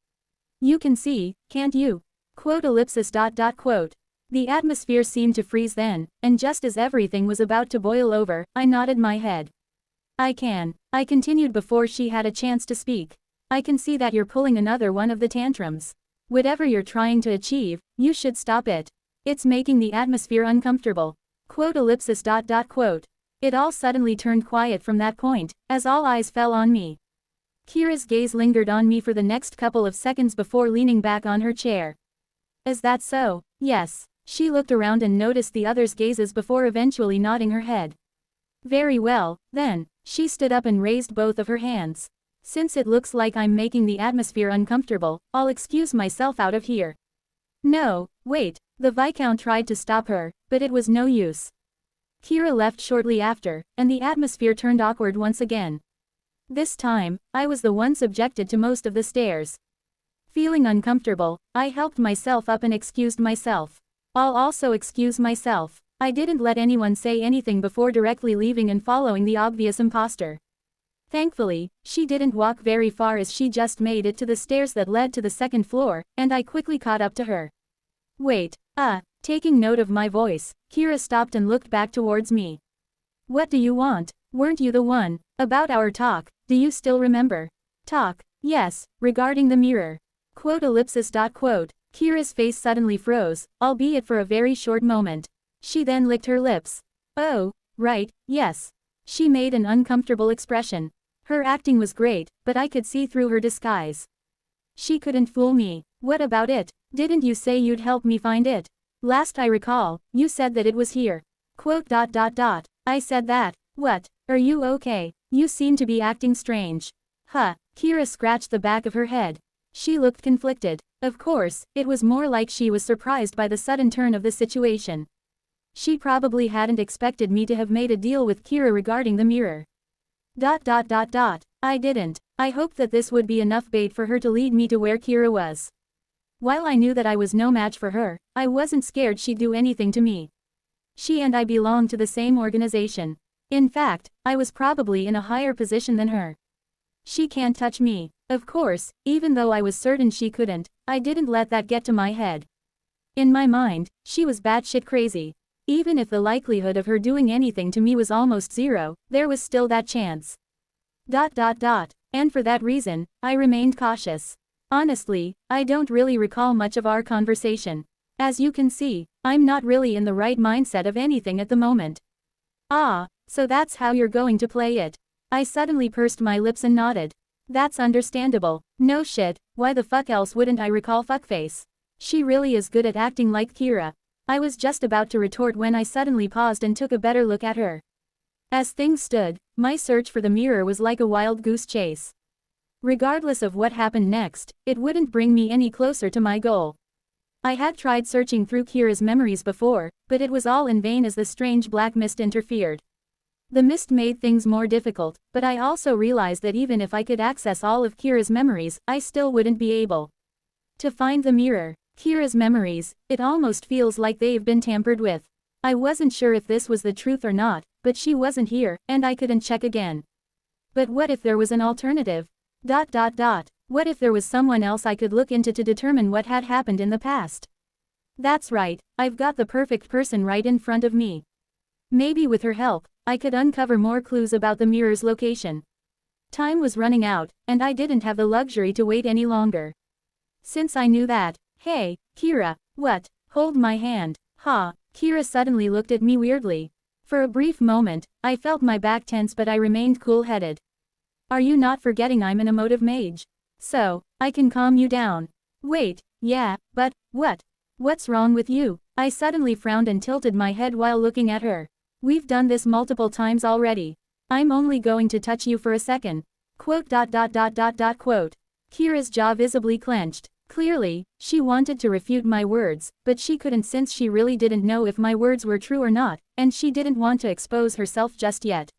You can see, can't you? Quote ellipsis dot. Quote. The atmosphere seemed to freeze then, and just as everything was about to boil over, I nodded my head. I can. I continued before she had a chance to speak. I can see that you're pulling another one of the tantrums. Whatever you're trying to achieve, you should stop it. It's making the atmosphere uncomfortable. Quote ellipsis dot. Quote. It all suddenly turned quiet from that point, as all eyes fell on me. Kira's gaze lingered on me for the next couple of seconds before leaning back on her chair. Is that so? Yes. She looked around and noticed the others' gazes before eventually nodding her head. Very well, then. She stood up and raised both of her hands. Since it looks like I'm making the atmosphere uncomfortable, I'll excuse myself out of here. No, wait. The Viscount tried to stop her, but it was no use. Kira left shortly after, and the atmosphere turned awkward once again. This time, I was the one subjected to most of the stares. Feeling uncomfortable, I helped myself up and excused myself. I'll also excuse myself. I didn't let anyone say anything before directly leaving and following the obvious imposter. Thankfully, she didn't walk very far as she just made it to the stairs that led to the second floor, and I quickly caught up to her. Wait, taking note of my voice, Kira stopped and looked back towards me. What do you want? Weren't you the one? About our talk, do you still remember? Talk? Yes, regarding the mirror. Quote ellipsis dot. Quote. Kira's face suddenly froze, albeit for a very short moment. She then licked her lips. Oh, right, yes. She made an uncomfortable expression. Her acting was great, but I could see through her disguise. She couldn't fool me. What about it? Didn't you say you'd help me find it? Last I recall, you said that it was here. Quote. I said that. What? Are you okay? You seem to be acting strange. Huh. Kira scratched the back of her head. She looked conflicted. Of course, it was more like she was surprised by the sudden turn of the situation. She probably hadn't expected me to have made a deal with Kira regarding the mirror. I didn't. I hoped that this would be enough bait for her to lead me to where Kira was. While I knew that I was no match for her, I wasn't scared she'd do anything to me. She and I belonged to the same organization. In fact, I was probably in a higher position than her. She can't touch me. Of course, even though I was certain she couldn't, I didn't let that get to my head. In my mind, she was batshit crazy. Even if the likelihood of her doing anything to me was almost zero, there was still that chance. And for that reason, I remained cautious. Honestly, I don't really recall much of our conversation. As you can see, I'm not really in the right mindset of anything at the moment. Ah, so that's how you're going to play it. I suddenly pursed my lips and nodded. That's understandable. No shit, why the fuck else wouldn't I recall fuckface? She really is good at acting like Kira. I was just about to retort when I suddenly paused and took a better look at her. As things stood, my search for the mirror was like a wild goose chase. Regardless of what happened next, it wouldn't bring me any closer to my goal. I had tried searching through Kira's memories before, but it was all in vain as the strange black mist interfered. The mist made things more difficult, but I also realized that even if I could access all of Kira's memories, I still wouldn't be able to find the mirror. Kira's memories, it almost feels like they've been tampered with. I wasn't sure if this was the truth or not, but she wasn't here, and I couldn't check again. But what if there was an alternative? What if there was someone else I could look into to determine what had happened in the past? That's right, I've got the perfect person right in front of me. Maybe with her help, I could uncover more clues about the mirror's location. Time was running out, and I didn't have the luxury to wait any longer. Since I knew that, hey, Kira, what? Hold my hand. Ha, Kira suddenly looked at me weirdly. For a brief moment, I felt my back tense, but I remained cool-headed. Are you not forgetting I'm an emotive mage? So, I can calm you down. Wait, yeah, but, what? What's wrong with you? I suddenly frowned and tilted my head while looking at her. We've done this multiple times already. I'm only going to touch you for a second. Quote. Kira's jaw visibly clenched. Clearly, she wanted to refute my words, but she couldn't since she really didn't know if my words were true or not, and she didn't want to expose herself just yet.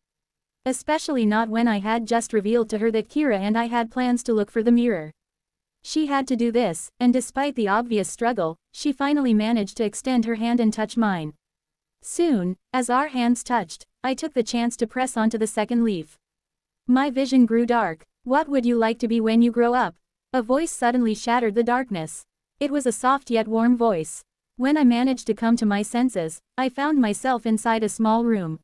Especially not when I had just revealed to her that Kira and I had plans to look for the mirror. She had to do this, and despite the obvious struggle, she finally managed to extend her hand and touch mine. Soon, as our hands touched, I took the chance to press onto the second leaf. My vision grew dark. What would you like to be when you grow up? A voice suddenly shattered the darkness. It was a soft yet warm voice. When I managed to come to my senses, I found myself inside a small room.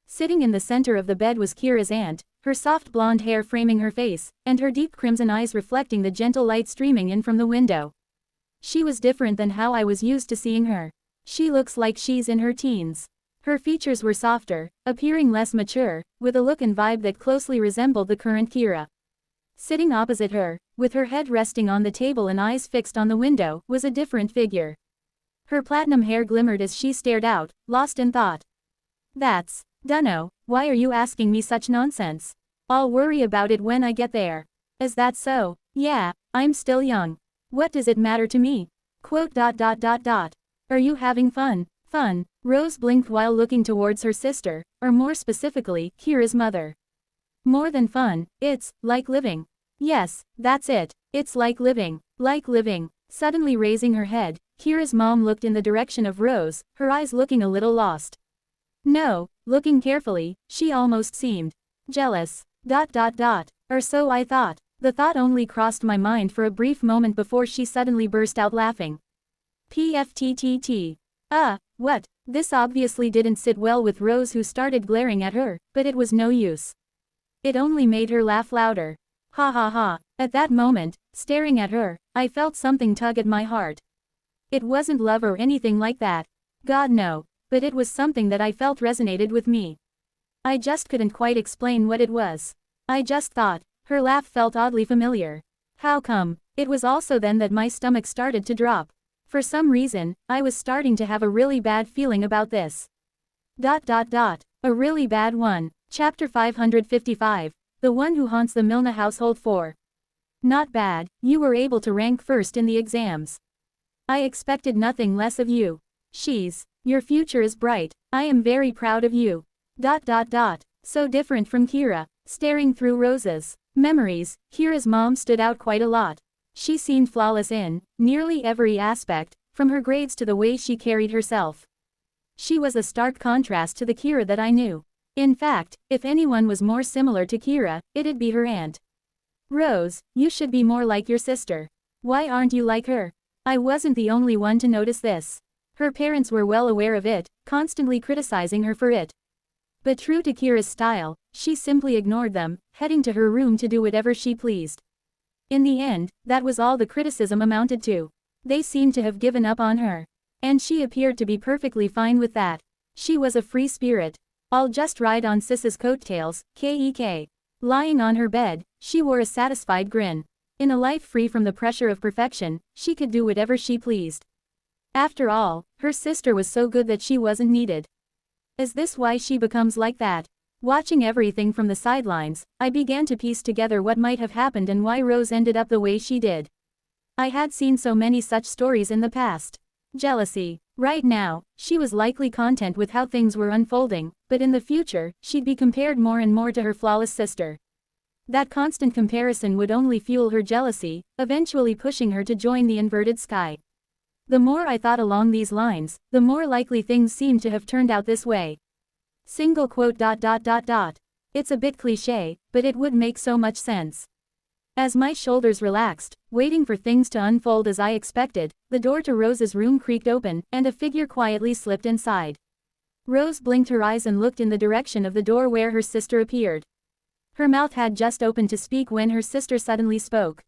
Sitting in the center of the bed was Kira's aunt, her soft blonde hair framing her face, and her deep crimson eyes reflecting the gentle light streaming in from the window. She was different than how I was used to seeing her. She looks like she's in her teens. Her features were softer, appearing less mature, with a look and vibe that closely resembled the current Kira. Sitting opposite her, with her head resting on the table and eyes fixed on the window, was a different figure. Her platinum hair glimmered as she stared out, lost in thought. Dunno, why are you asking me such nonsense? I'll worry about it when I get there. Is that so? Yeah, I'm still young. What does it matter to me? Quote. Are you having fun? Fun? Rose blinked while looking towards her sister, or more specifically, Kira's mother. More than fun, it's like living. Yes, that's it. It's like living. Like living. Suddenly raising her head, Kira's mom looked in the direction of Rose, her eyes looking a little lost. No, looking carefully, she almost seemed jealous. Or so I thought. The thought only crossed my mind for a brief moment before she suddenly burst out laughing. PFTTT. What? This obviously didn't sit well with Rose, who started glaring at her, but it was no use. It only made her laugh louder. Ha ha ha. At that moment, staring at her, I felt something tug at my heart. It wasn't love or anything like that. God no. But it was something that I felt resonated with me. I just couldn't quite explain what it was. I just thought. Her laugh felt oddly familiar. How come? It was also then that my stomach started to drop. For some reason, I was starting to have a really bad feeling about this. A really bad one. Chapter 555. The one who haunts the Milne household 4. Not bad, you were able to rank first in the exams. I expected nothing less of you. Your future is bright. I am very proud of you. So different from Kira. Staring through Rose's memories, Kira's mom stood out quite a lot. She seemed flawless in nearly every aspect, from her grades to the way she carried herself. She was a stark contrast to the Kira that I knew. In fact, if anyone was more similar to Kira, it'd be her aunt. Rose, you should be more like your sister. Why aren't you like her? I wasn't the only one to notice this. Her parents were well aware of it, constantly criticizing her for it. But true to Kira's style, she simply ignored them, heading to her room to do whatever she pleased. In the end, that was all the criticism amounted to. They seemed to have given up on her. And she appeared to be perfectly fine with that. She was a free spirit. I'll just ride on Sis's coattails, kek. Lying on her bed, she wore a satisfied grin. In a life free from the pressure of perfection, she could do whatever she pleased. After all, her sister was so good that she wasn't needed. Is this why she becomes like that? Watching everything from the sidelines, I began to piece together what might have happened and why Rose ended up the way she did. I had seen so many such stories in the past. Jealousy. Right now, she was likely content with how things were unfolding, but in the future, she'd be compared more and more to her flawless sister. That constant comparison would only fuel her jealousy, eventually pushing her to join the inverted sky. The more I thought along these lines, the more likely things seemed to have turned out this way. Single quote. It's a bit cliché, but it would make so much sense. As my shoulders relaxed, waiting for things to unfold as I expected, the door to Rose's room creaked open, and a figure quietly slipped inside. Rose blinked her eyes and looked in the direction of the door where her sister appeared. Her mouth had just opened to speak when her sister suddenly spoke.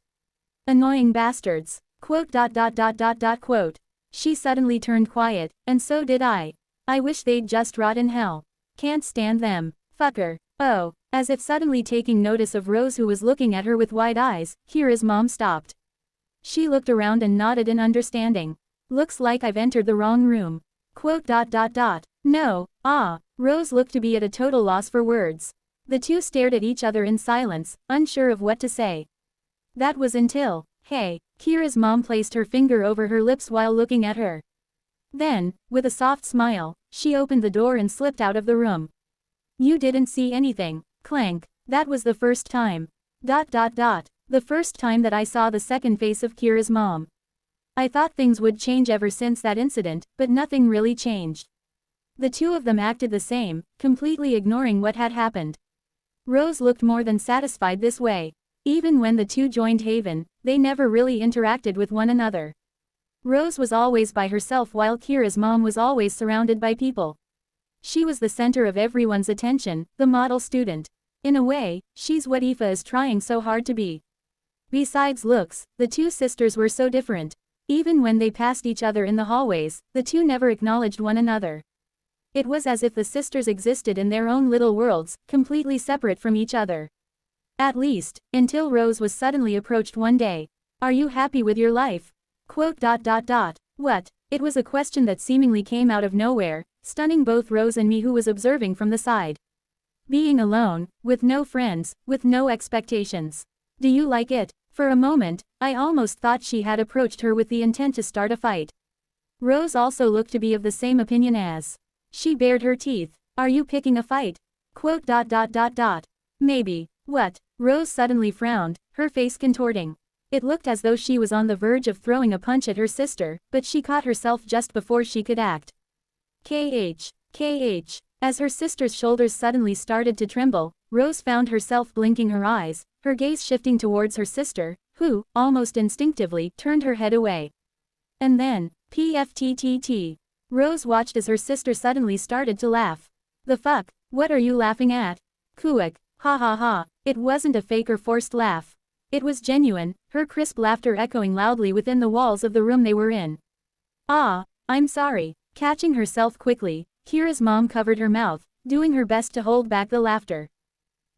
Annoying bastards. Quote. She suddenly turned quiet, and so did I. I wish they'd just rot in hell. Can't stand them. Fucker. Oh. As if suddenly taking notice of Rose who was looking at her with wide eyes, Kira's mom stopped. She looked around and nodded in understanding. Looks like I've entered the wrong room. Quote. No. Rose looked to be at a total loss for words. The two stared at each other in silence, unsure of what to say. That was until, hey, Kira's mom placed her finger over her lips while looking at her. Then, with a soft smile, she opened the door and slipped out of the room. You didn't see anything. Clank. That was the first time. The first time that I saw the second face of Kira's mom. I thought things would change ever since that incident, but nothing really changed. The two of them acted the same, completely ignoring what had happened. Rose looked more than satisfied this way. Even when the two joined Haven, they never really interacted with one another. Rose was always by herself while Kira's mom was always surrounded by people. She was the center of everyone's attention, the model student. In a way, she's what Aoife is trying so hard to be. Besides looks, the two sisters were so different. Even when they passed each other in the hallways, the two never acknowledged one another. It was as if the sisters existed in their own little worlds, completely separate from each other. At least, until Rose was suddenly approached one day. Are you happy with your life? Quote. What? It was a question that seemingly came out of nowhere, stunning both Rose and me who was observing from the side. Being alone, with no friends, with no expectations. Do you like it? For a moment, I almost thought she had approached her with the intent to start a fight. Rose also looked to be of the same opinion as. She bared her teeth. Are you picking a fight? Quote. Maybe. What? Rose suddenly frowned, her face contorting. It looked as though she was on the verge of throwing a punch at her sister, but she caught herself just before she could act. KH. As her sister's shoulders suddenly started to tremble, Rose found herself blinking her eyes, her gaze shifting towards her sister, who, almost instinctively, turned her head away. And then, PFTTT. Rose watched as her sister suddenly started to laugh. The fuck? What are you laughing at? Kuik. Ha ha ha. It wasn't a fake or forced laugh. It was genuine, her crisp laughter echoing loudly within the walls of the room they were in. I'm sorry. Catching herself quickly, Kira's mom covered her mouth, doing her best to hold back the laughter.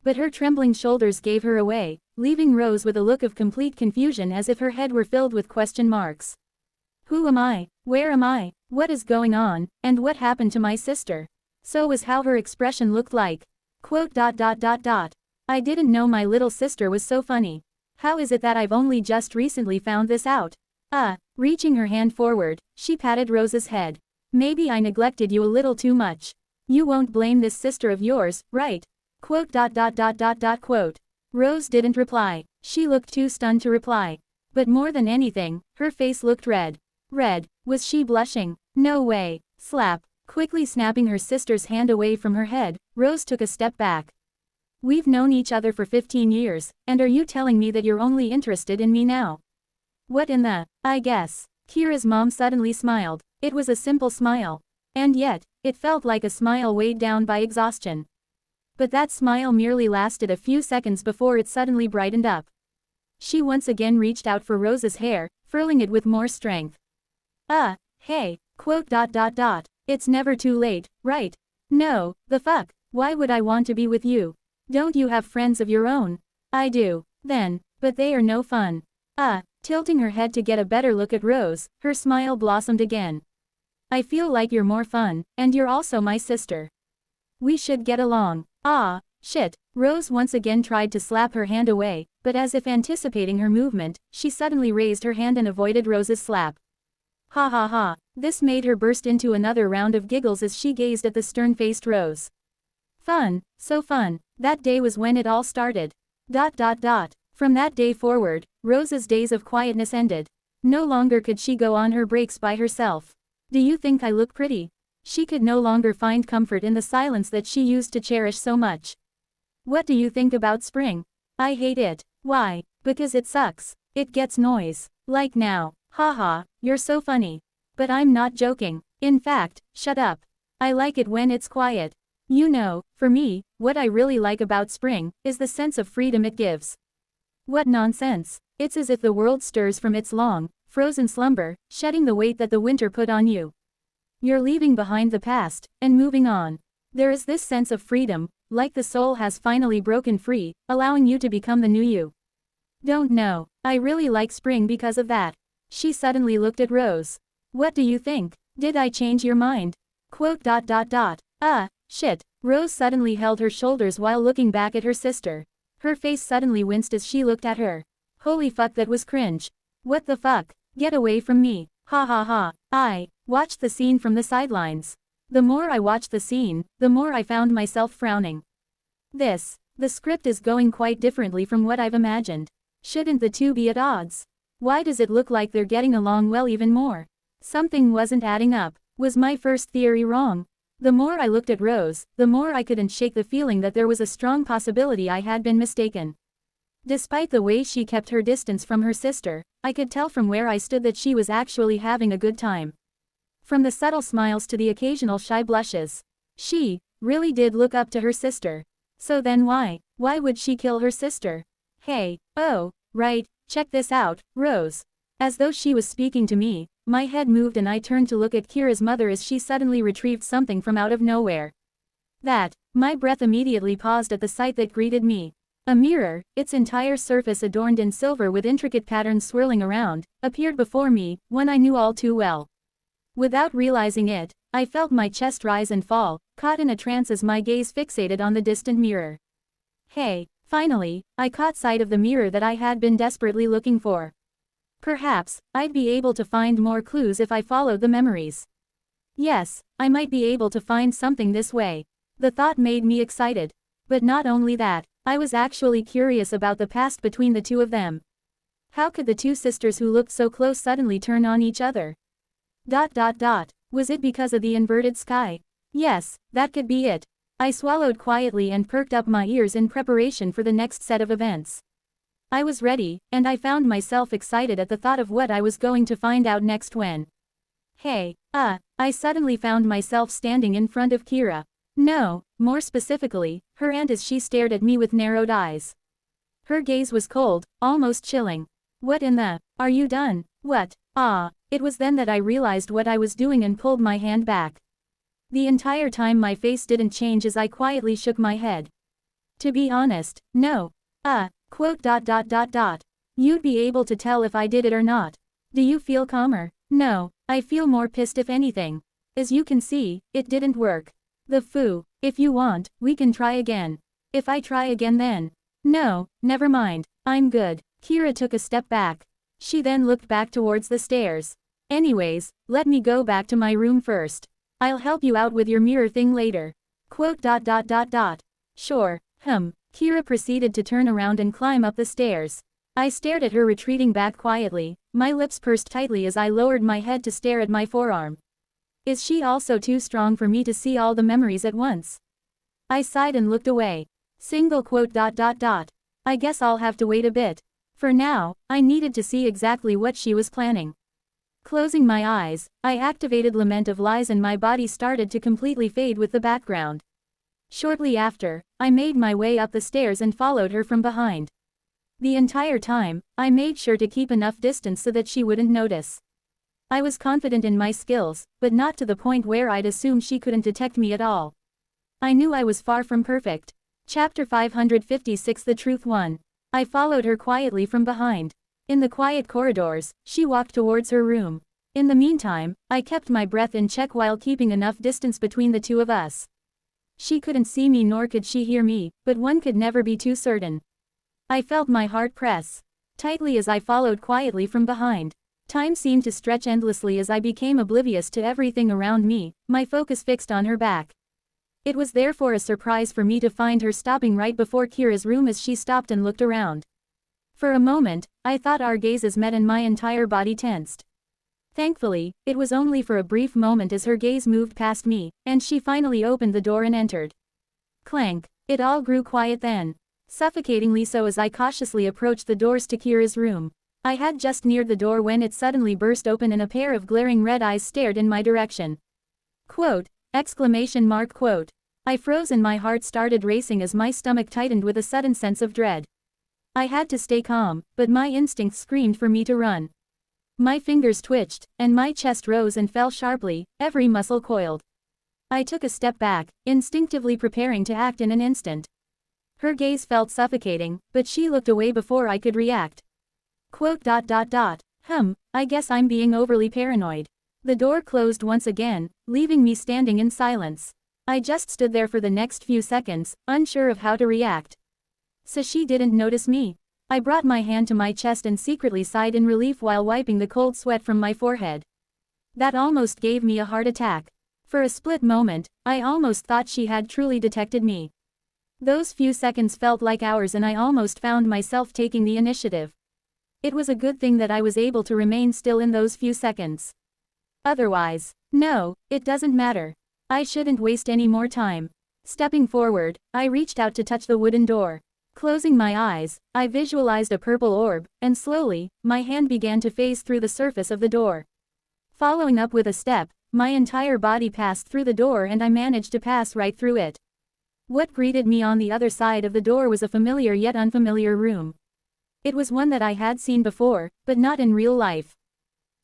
But her trembling shoulders gave her away, leaving Rose with a look of complete confusion as if her head were filled with question marks. Who am I? Where am I? What is going on? And what happened to my sister? So was how her expression looked like. Quote. I didn't know my little sister was so funny. How is it that I've only just recently found this out? Reaching her hand forward, she patted Rose's head. Maybe I neglected you a little too much. You won't blame this sister of yours, right? Quote. Rose didn't reply. She looked too stunned to reply. But more than anything, her face looked red. Red. Was she blushing? No way. Slap. Quickly snapping her sister's hand away from her head, Rose took a step back. We've known each other for 15 years, and are you telling me that you're only interested in me now? What in the, I guess. Kira's mom suddenly smiled. It was a simple smile. And yet, it felt like a smile weighed down by exhaustion. But that smile merely lasted a few seconds before it suddenly brightened up. She once again reached out for Rose's hair, furling it with more strength. Hey, quote. It's never too late, right? No, the fuck, why would I want to be with you? Don't you have friends of your own? I do. Then, but they are no fun. Tilting her head to get a better look at Rose, her smile blossomed again. I feel like you're more fun, and you're also my sister. We should get along. Shit. Rose once again tried to slap her hand away, but as if anticipating her movement, she suddenly raised her hand and avoided Rose's slap. Ha ha ha. This made her burst into another round of giggles as she gazed at the stern-faced Rose. Fun, so fun. That day was when it all started. From that day forward, Rose's days of quietness ended. No longer could she go on her breaks by herself. Do you think I look pretty? She could no longer find comfort in the silence that she used to cherish so much. What do you think about spring? I hate it. Why? Because it sucks. It gets noise. Like now. Haha, you're so funny. But I'm not joking. In fact, shut up. I like it when it's quiet. You know, for me, what I really like about spring is the sense of freedom it gives. What nonsense. It's as if the world stirs from its long, frozen slumber, shedding the weight that the winter put on you. You're leaving behind the past, and moving on. There is this sense of freedom, like the soul has finally broken free, allowing you to become the new you. Don't know, I really like spring because of that. She suddenly looked at Rose. What do you think? Did I change your mind? Quote. Shit. Rose suddenly held her shoulders while looking back at her sister. Her face suddenly winced as she looked at her. Holy fuck, that was cringe. What the fuck? Get away from me. Ha ha ha. I watched the scene from the sidelines. The more I watched the scene, the more I found myself frowning. The script is going quite differently from what I've imagined. Shouldn't the two be at odds? Why does it look like they're getting along well even more? Something wasn't adding up. Was my first theory wrong? The more I looked at Rose, the more I couldn't shake the feeling that there was a strong possibility I had been mistaken. Despite the way she kept her distance from her sister, I could tell from where I stood that she was actually having a good time. From the subtle smiles to the occasional shy blushes. She really did look up to her sister. So then why would she kill her sister? Hey, oh, right, check this out, Rose. As though she was speaking to me, my head moved and I turned to look at Kira's mother as she suddenly retrieved something from out of nowhere. My breath immediately paused at the sight that greeted me. A mirror, its entire surface adorned in silver with intricate patterns swirling around, appeared before me, one I knew all too well. Without realizing it, I felt my chest rise and fall, caught in a trance as my gaze fixated on the distant mirror. Hey, finally, I caught sight of the mirror that I had been desperately looking for. Perhaps, I'd be able to find more clues if I followed the memories. Yes, I might be able to find something this way. The thought made me excited. But not only that, I was actually curious about the past between the two of them. How could the two sisters who looked so close suddenly turn on each other? Was it because of the inverted sky? Yes, that could be it. I swallowed quietly and perked up my ears in preparation for the next set of events. I was ready, and I found myself excited at the thought of what I was going to find out next when. Hey, I suddenly found myself standing in front of Kira. No, more specifically, her aunt as she stared at me with narrowed eyes. Her gaze was cold, almost chilling. What in the, are you done? What? It was then that I realized what I was doing and pulled my hand back. The entire time my face didn't change as I quietly shook my head. To be honest, no. Quote. You'd be able to tell if I did it or not. Do you feel calmer? No, I feel more pissed if anything. As you can see, it didn't work. The foo. If you want, we can try again. If I try again then. No, never mind, I'm good. Kira took a step back. She then looked back towards the stairs. Anyways, let me go back to my room first. I'll help you out with your mirror thing later. Quote. Sure, Kira proceeded to turn around and climb up the stairs. I stared at her retreating back quietly, my lips pursed tightly as I lowered my head to stare at my forearm. Is she also too strong for me to see all the memories at once? I sighed and looked away. Quote. I guess I'll have to wait a bit. For now, I needed to see exactly what she was planning. Closing my eyes, I activated Lament of Lies and my body started to completely fade with the background. Shortly after, I made my way up the stairs and followed her from behind. The entire time, I made sure to keep enough distance so that she wouldn't notice. I was confident in my skills, but not to the point where I'd assume she couldn't detect me at all. I knew I was far from perfect. Chapter 556 The Truth Won. I followed her quietly from behind. In the quiet corridors, she walked towards her room. In the meantime, I kept my breath in check while keeping enough distance between the two of us. She couldn't see me nor could she hear me, but one could never be too certain. I felt my heart press tightly as I followed quietly from behind. Time seemed to stretch endlessly as I became oblivious to everything around me, my focus fixed on her back. It was therefore a surprise for me to find her stopping right before Kira's room as she stopped and looked around. For a moment, I thought our gazes met and my entire body tensed. Thankfully, it was only for a brief moment as her gaze moved past me, and she finally opened the door and entered. Clank. It all grew quiet then. Suffocatingly so as I cautiously approached the doors to Kira's room. I had just neared the door when it suddenly burst open and a pair of glaring red eyes stared in my direction. Quote! Quote. I froze and my heart started racing as my stomach tightened with a sudden sense of dread. I had to stay calm, but my instincts screamed for me to run. My fingers twitched, and my chest rose and fell sharply, every muscle coiled. I took a step back, instinctively preparing to act in an instant. Her gaze felt suffocating, but she looked away before I could react. Quote. I guess I'm being overly paranoid. The door closed once again, leaving me standing in silence. I just stood there for the next few seconds, unsure of how to react. So she didn't notice me. I brought my hand to my chest and secretly sighed in relief while wiping the cold sweat from my forehead. That almost gave me a heart attack. For a split moment, I almost thought she had truly detected me. Those few seconds felt like hours and I almost found myself taking the initiative. It was a good thing that I was able to remain still in those few seconds. Otherwise, no, it doesn't matter. I shouldn't waste any more time. Stepping forward, I reached out to touch the wooden door. Closing my eyes, I visualized a purple orb, and slowly, my hand began to phase through the surface of the door. Following up with a step, my entire body passed through the door and I managed to pass right through it. What greeted me on the other side of the door was a familiar yet unfamiliar room. It was one that I had seen before, but not in real life.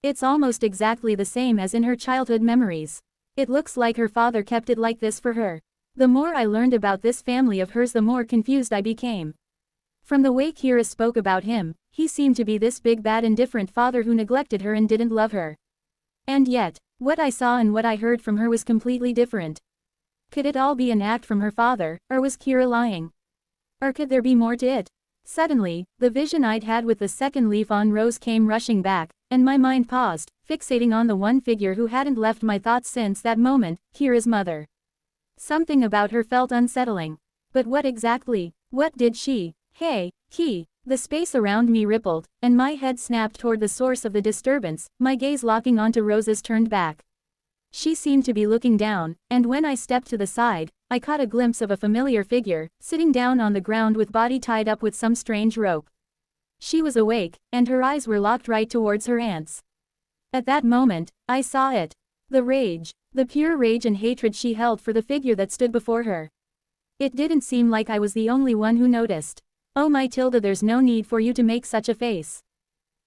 It's almost exactly the same as in her childhood memories. It looks like her father kept it like this for her. The more I learned about this family of hers, the more confused I became. From the way Kira spoke about him, he seemed to be this big bad indifferent father who neglected her and didn't love her. And yet, what I saw and what I heard from her was completely different. Could it all be an act from her father, or was Kira lying? Or could there be more to it? Suddenly, the vision I'd had with the second leaf on rose came rushing back, and my mind paused, fixating on the one figure who hadn't left my thoughts since that moment, Kira's mother. Something about her felt unsettling. But what exactly? What did she? Hey, Ki! The space around me rippled, and my head snapped toward the source of the disturbance, my gaze locking onto Rose's turned back. She seemed to be looking down, and when I stepped to the side, I caught a glimpse of a familiar figure, sitting down on the ground with body tied up with some strange rope. She was awake, and her eyes were locked right towards her aunt's. At that moment, I saw it. The rage, the pure rage and hatred she held for the figure that stood before her. It didn't seem like I was the only one who noticed. Oh my Tilda, there's no need for you to make such a face.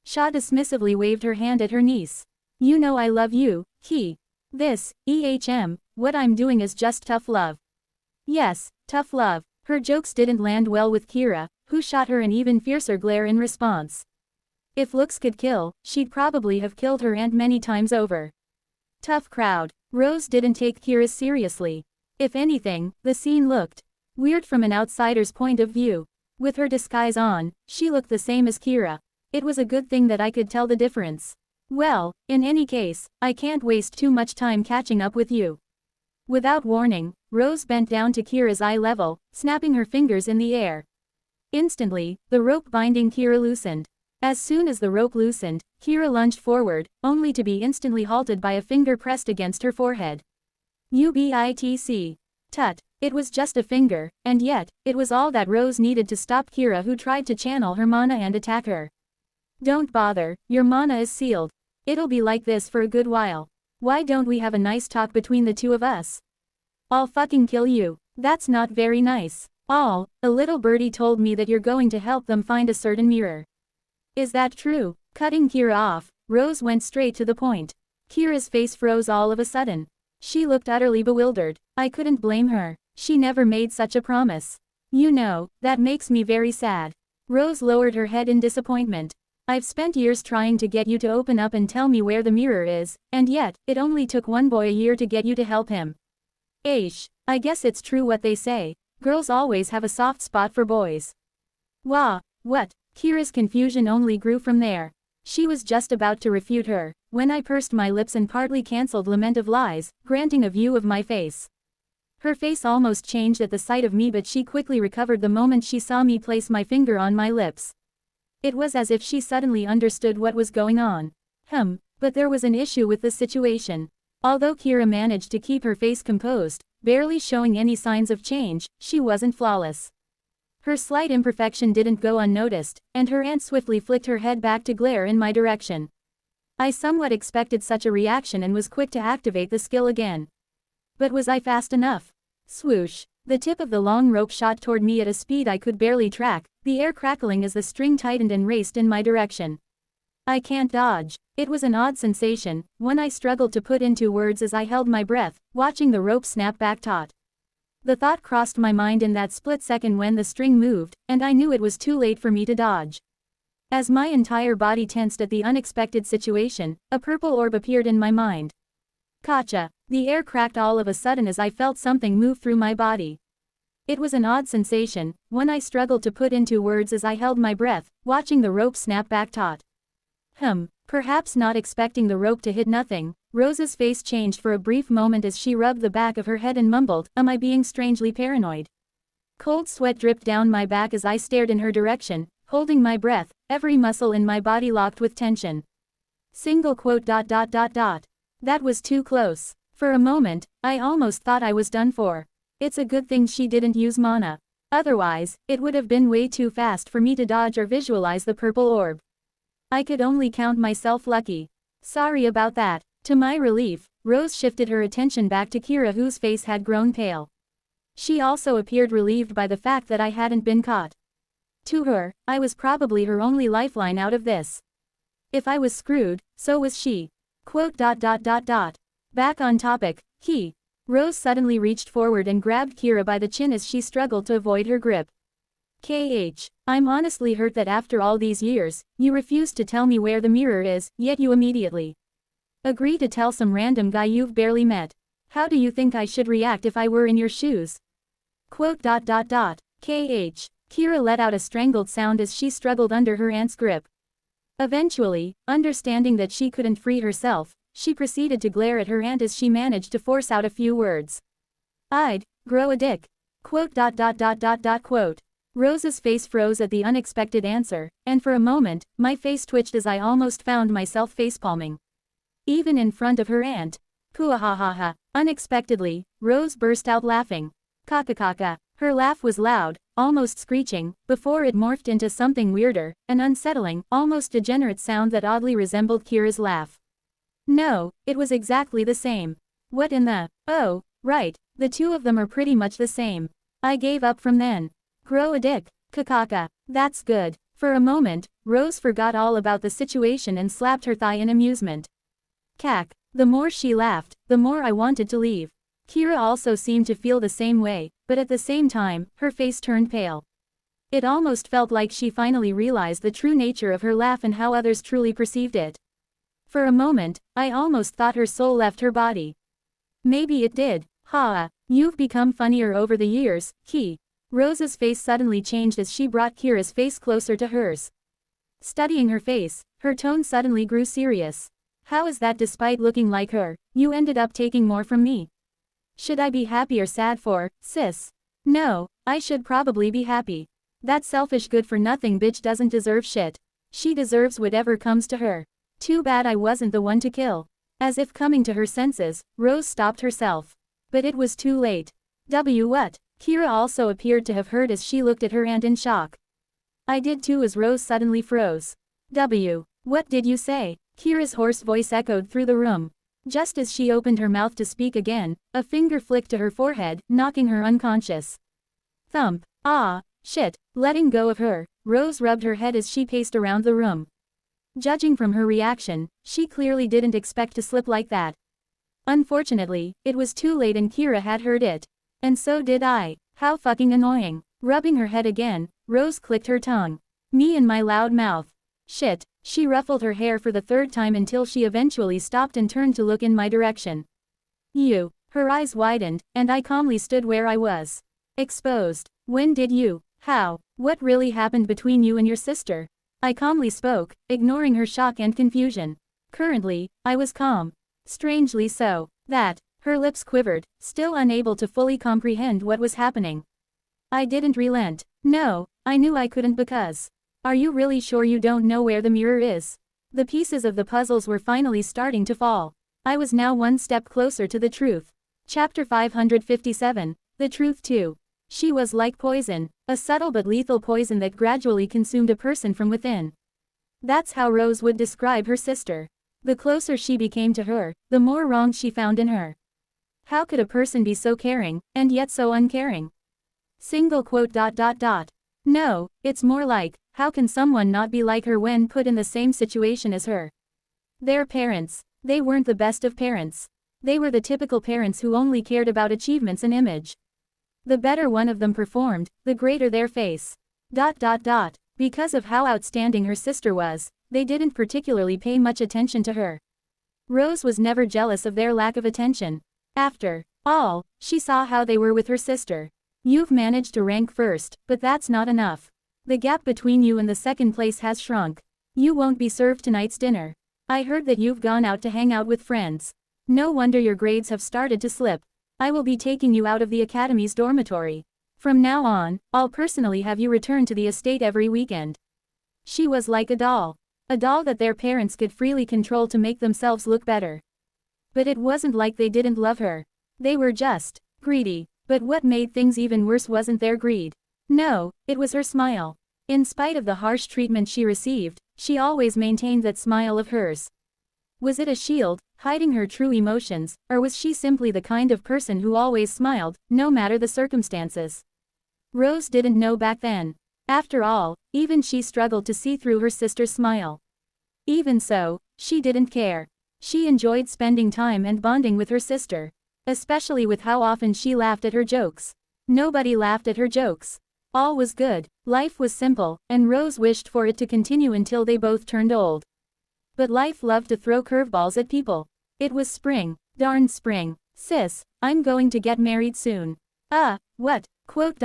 Sha dismissively waved her hand at her niece. You know I love you, Ki. What I'm doing is just tough love. Yes, tough love. Her jokes didn't land well with Kira, who shot her an even fiercer glare in response. If looks could kill, she'd probably have killed her aunt many times over. Tough crowd. Rose didn't take Kira seriously. If anything, the scene looked weird from an outsider's point of view. With her disguise on, she looked the same as Kira. It was a good thing that I could tell the difference. Well, in any case, I can't waste too much time catching up with you. Without warning, Rose bent down to Kira's eye level, snapping her fingers in the air. Instantly, the rope binding Kira loosened. As soon as the rope loosened, Kira lunged forward, only to be instantly halted by a finger pressed against her forehead. UBITC. Tut, it was just a finger, and yet, it was all that Rose needed to stop Kira, who tried to channel her mana and attack her. Don't bother, your mana is sealed. It'll be like this for a good while. Why don't we have a nice talk between the two of us? I'll fucking kill you. That's not very nice. A little birdie told me that you're going to help them find a certain mirror. Is that true? Cutting Kira off, Rose went straight to the point. Kira's face froze all of a sudden. She looked utterly bewildered. I couldn't blame her. She never made such a promise. You know, that makes me very sad. Rose lowered her head in disappointment. I've spent years trying to get you to open up and tell me where the mirror is, and yet, it only took one boy a year to get you to help him. Aish, I guess it's true what they say. Girls always have a soft spot for boys. Wah, what? Kira's confusion only grew from there. She was just about to refute her, when I pursed my lips and partly cancelled lament of lies, granting a view of my face. Her face almost changed at the sight of me, but she quickly recovered the moment she saw me place my finger on my lips. It was as if she suddenly understood what was going on. But there was an issue with the situation. Although Kira managed to keep her face composed, barely showing any signs of change, she wasn't flawless. Her slight imperfection didn't go unnoticed, and her aunt swiftly flicked her head back to glare in my direction. I somewhat expected such a reaction and was quick to activate the skill again. But was I fast enough? Swoosh! The tip of the long rope shot toward me at a speed I could barely track, the air crackling as the string tightened and raced in my direction. I can't dodge. It was an odd sensation, one I struggled to put into words as I held my breath, watching the rope snap back taut. The thought crossed my mind in that split second when the string moved, and I knew it was too late for me to dodge. As my entire body tensed at the unexpected situation, a purple orb appeared in my mind. Gotcha! The air cracked all of a sudden as I felt something move through my body. It was an odd sensation, one I struggled to put into words as I held my breath, watching the rope snap back taut. Perhaps not expecting the rope to hit nothing, Rose's face changed for a brief moment as she rubbed the back of her head and mumbled, "Am I being strangely paranoid?" Cold sweat dripped down my back as I stared in her direction, holding my breath, every muscle in my body locked with tension. That was too close. For a moment, I almost thought I was done for. It's a good thing she didn't use mana. Otherwise, it would have been way too fast for me to dodge or visualize the purple orb. I could only count myself lucky. Sorry about that. To my relief, Rose shifted her attention back to Kira, whose face had grown pale. She also appeared relieved by the fact that I hadn't been caught. To her, I was probably her only lifeline out of this. If I was screwed, so was she. Back on topic, Rose suddenly reached forward and grabbed Kira by the chin as she struggled to avoid her grip. I'm honestly hurt that after all these years, you refused to tell me where the mirror is, yet you immediately agree to tell some random guy you've barely met. How do you think I should react if I were in your shoes? Kira let out a strangled sound as she struggled under her aunt's grip. Eventually, understanding that she couldn't free herself, she proceeded to glare at her aunt as she managed to force out a few words. I'd grow a dick. Rose's face froze at the unexpected answer, and for a moment, my face twitched as I almost found myself facepalming. Even in front of her aunt. Puahahaha. Unexpectedly, Rose burst out laughing. Kakakaka. Her laugh was loud, almost screeching, before it morphed into something weirder, an unsettling, almost degenerate sound that oddly resembled Kira's laugh. No, it was exactly the same. What in the— Oh, right, the two of them are pretty much the same. I gave up from then. Grow a dick. Kakaka. That's good. For a moment, Rose forgot all about the situation and slapped her thigh in amusement. Cack. The more she laughed, the more I wanted to leave. Kira also seemed to feel the same way, but at the same time, her face turned pale. It almost felt like she finally realized the true nature of her laugh and how others truly perceived it. For a moment, I almost thought her soul left her body. Maybe it did. Ha! You've become funnier over the years, Ki. Rose's face suddenly changed as she brought Kira's face closer to hers. Studying her face, her tone suddenly grew serious. How is that despite looking like her, you ended up taking more from me? Should I be happy or sad for, sis? No, I should probably be happy. That selfish good-for-nothing bitch doesn't deserve shit. She deserves whatever comes to her. Too bad I wasn't the one to kill. As if coming to her senses, Rose stopped herself. But it was too late. What? Kira also appeared to have heard as she looked at her aunt in shock. I did too as Rose suddenly froze. What did you say? Kira's hoarse voice echoed through the room. Just as she opened her mouth to speak again, a finger flicked to her forehead, knocking her unconscious. Thump. Ah, shit. Letting go of her, Rose rubbed her head as she paced around the room. Judging from her reaction, she clearly didn't expect to slip like that. Unfortunately, it was too late and Kira had heard it. And so did I. How fucking annoying. Rubbing her head again, Rose clicked her tongue. Me and my loud mouth. Shit. She ruffled her hair for the third time until she eventually stopped and turned to look in my direction. You. Her eyes widened, and I calmly stood where I was. Exposed. When did you? How? What really happened between you and your sister? I calmly spoke, ignoring her shock and confusion. Currently, I was calm. Strangely so. That. Her lips quivered, still unable to fully comprehend what was happening. I didn't relent. No, I knew I couldn't because. Are you really sure you don't know where the mirror is? The pieces of the puzzles were finally starting to fall. I was now one step closer to the truth. Chapter 557, The Truth Too. She was like poison, a subtle but lethal poison that gradually consumed a person from within. That's how Rose would describe her sister. The closer she became to her, the more wrong she found in her. How could a person be so caring, and yet so uncaring? Single quote. No, it's more like, how can someone not be like her when put in the same situation as her? Their parents. They weren't the best of parents. They were the typical parents who only cared about achievements and image. The better one of them performed, the greater their face. Because of how outstanding her sister was, they didn't particularly pay much attention to her. Rose was never jealous of their lack of attention. After all, she saw how they were with her sister. You've managed to rank first, but that's not enough. The gap between you and the second place has shrunk. You won't be served tonight's dinner. I heard that you've gone out to hang out with friends. No wonder your grades have started to slip. I will be taking you out of the academy's dormitory. From now on, I'll personally have you return to the estate every weekend. She was like a doll. A doll that their parents could freely control to make themselves look better. But it wasn't like they didn't love her. They were just greedy. But what made things even worse wasn't their greed. No, it was her smile. In spite of the harsh treatment she received, she always maintained that smile of hers. Was it a shield, hiding her true emotions, or was she simply the kind of person who always smiled, no matter the circumstances? Rose didn't know back then. After all, even she struggled to see through her sister's smile. Even so, she didn't care. She enjoyed spending time and bonding with her sister. Especially with how often she laughed at her jokes. Nobody laughed at her jokes. All was good, life was simple, and Rose wished for it to continue until they both turned old. But life loved to throw curveballs at people. It was spring, darn spring. Sis, I'm going to get married soon. What? Quote.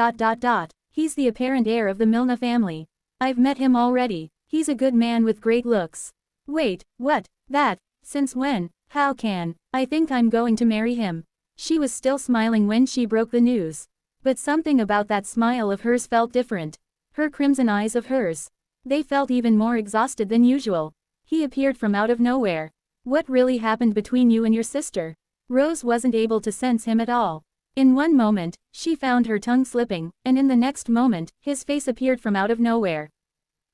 He's the apparent heir of the Milna family. I've met him already. He's a good man with great looks. Wait, what? That? Since when? How can? I think I'm going to marry him. She was still smiling when she broke the news. But something about that smile of hers felt different. Her crimson eyes of hers. They felt even more exhausted than usual. He appeared from out of nowhere. What really happened between you and your sister? Rose wasn't able to sense him at all. In one moment, she found her tongue slipping, and in the next moment, his face appeared from out of nowhere.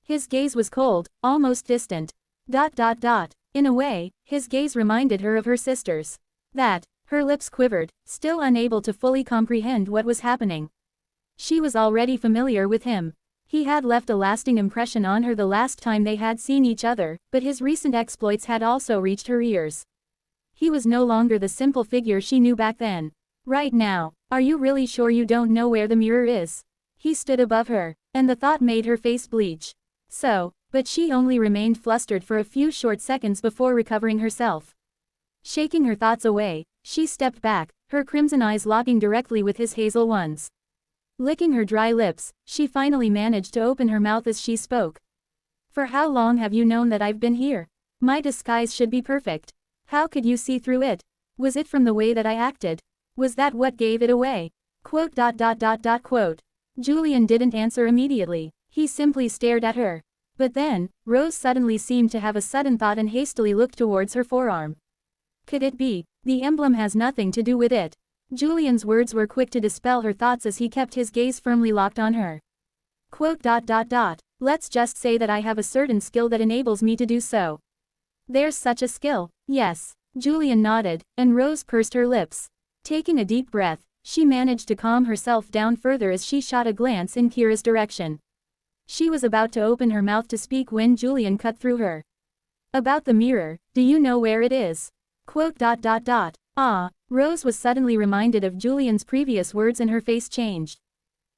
His gaze was cold, almost distant. In a way, his gaze reminded her of her sister's. Her lips quivered, still unable to fully comprehend what was happening. She was already familiar with him. He had left a lasting impression on her the last time they had seen each other, but his recent exploits had also reached her ears. He was no longer the simple figure she knew back then. Right now, are you really sure you don't know where the mirror is? He stood above her, and the thought made her face bleach. But she only remained flustered for a few short seconds before recovering herself. Shaking her thoughts away, she stepped back, her crimson eyes locking directly with his hazel ones. Licking her dry lips, she finally managed to open her mouth as she spoke. For how long have you known that I've been here? My disguise should be perfect. How could you see through it? Was it from the way that I acted? Was that what gave it away? Quote. Julian didn't answer immediately. He simply stared at her. But then, Rose suddenly seemed to have a sudden thought and hastily looked towards her forearm. Could it be? The emblem has nothing to do with it. Julian's words were quick to dispel her thoughts as he kept his gaze firmly locked on her. Quote. Let's just say that I have a certain skill that enables me to do so. There's such a skill. Yes. Julian nodded, and Rose pursed her lips. Taking a deep breath, she managed to calm herself down further as she shot a glance in Kira's direction. She was about to open her mouth to speak when Julian cut through her. About the mirror, do you know where it is? Quote. Ah, Rose was suddenly reminded of Julian's previous words and her face changed.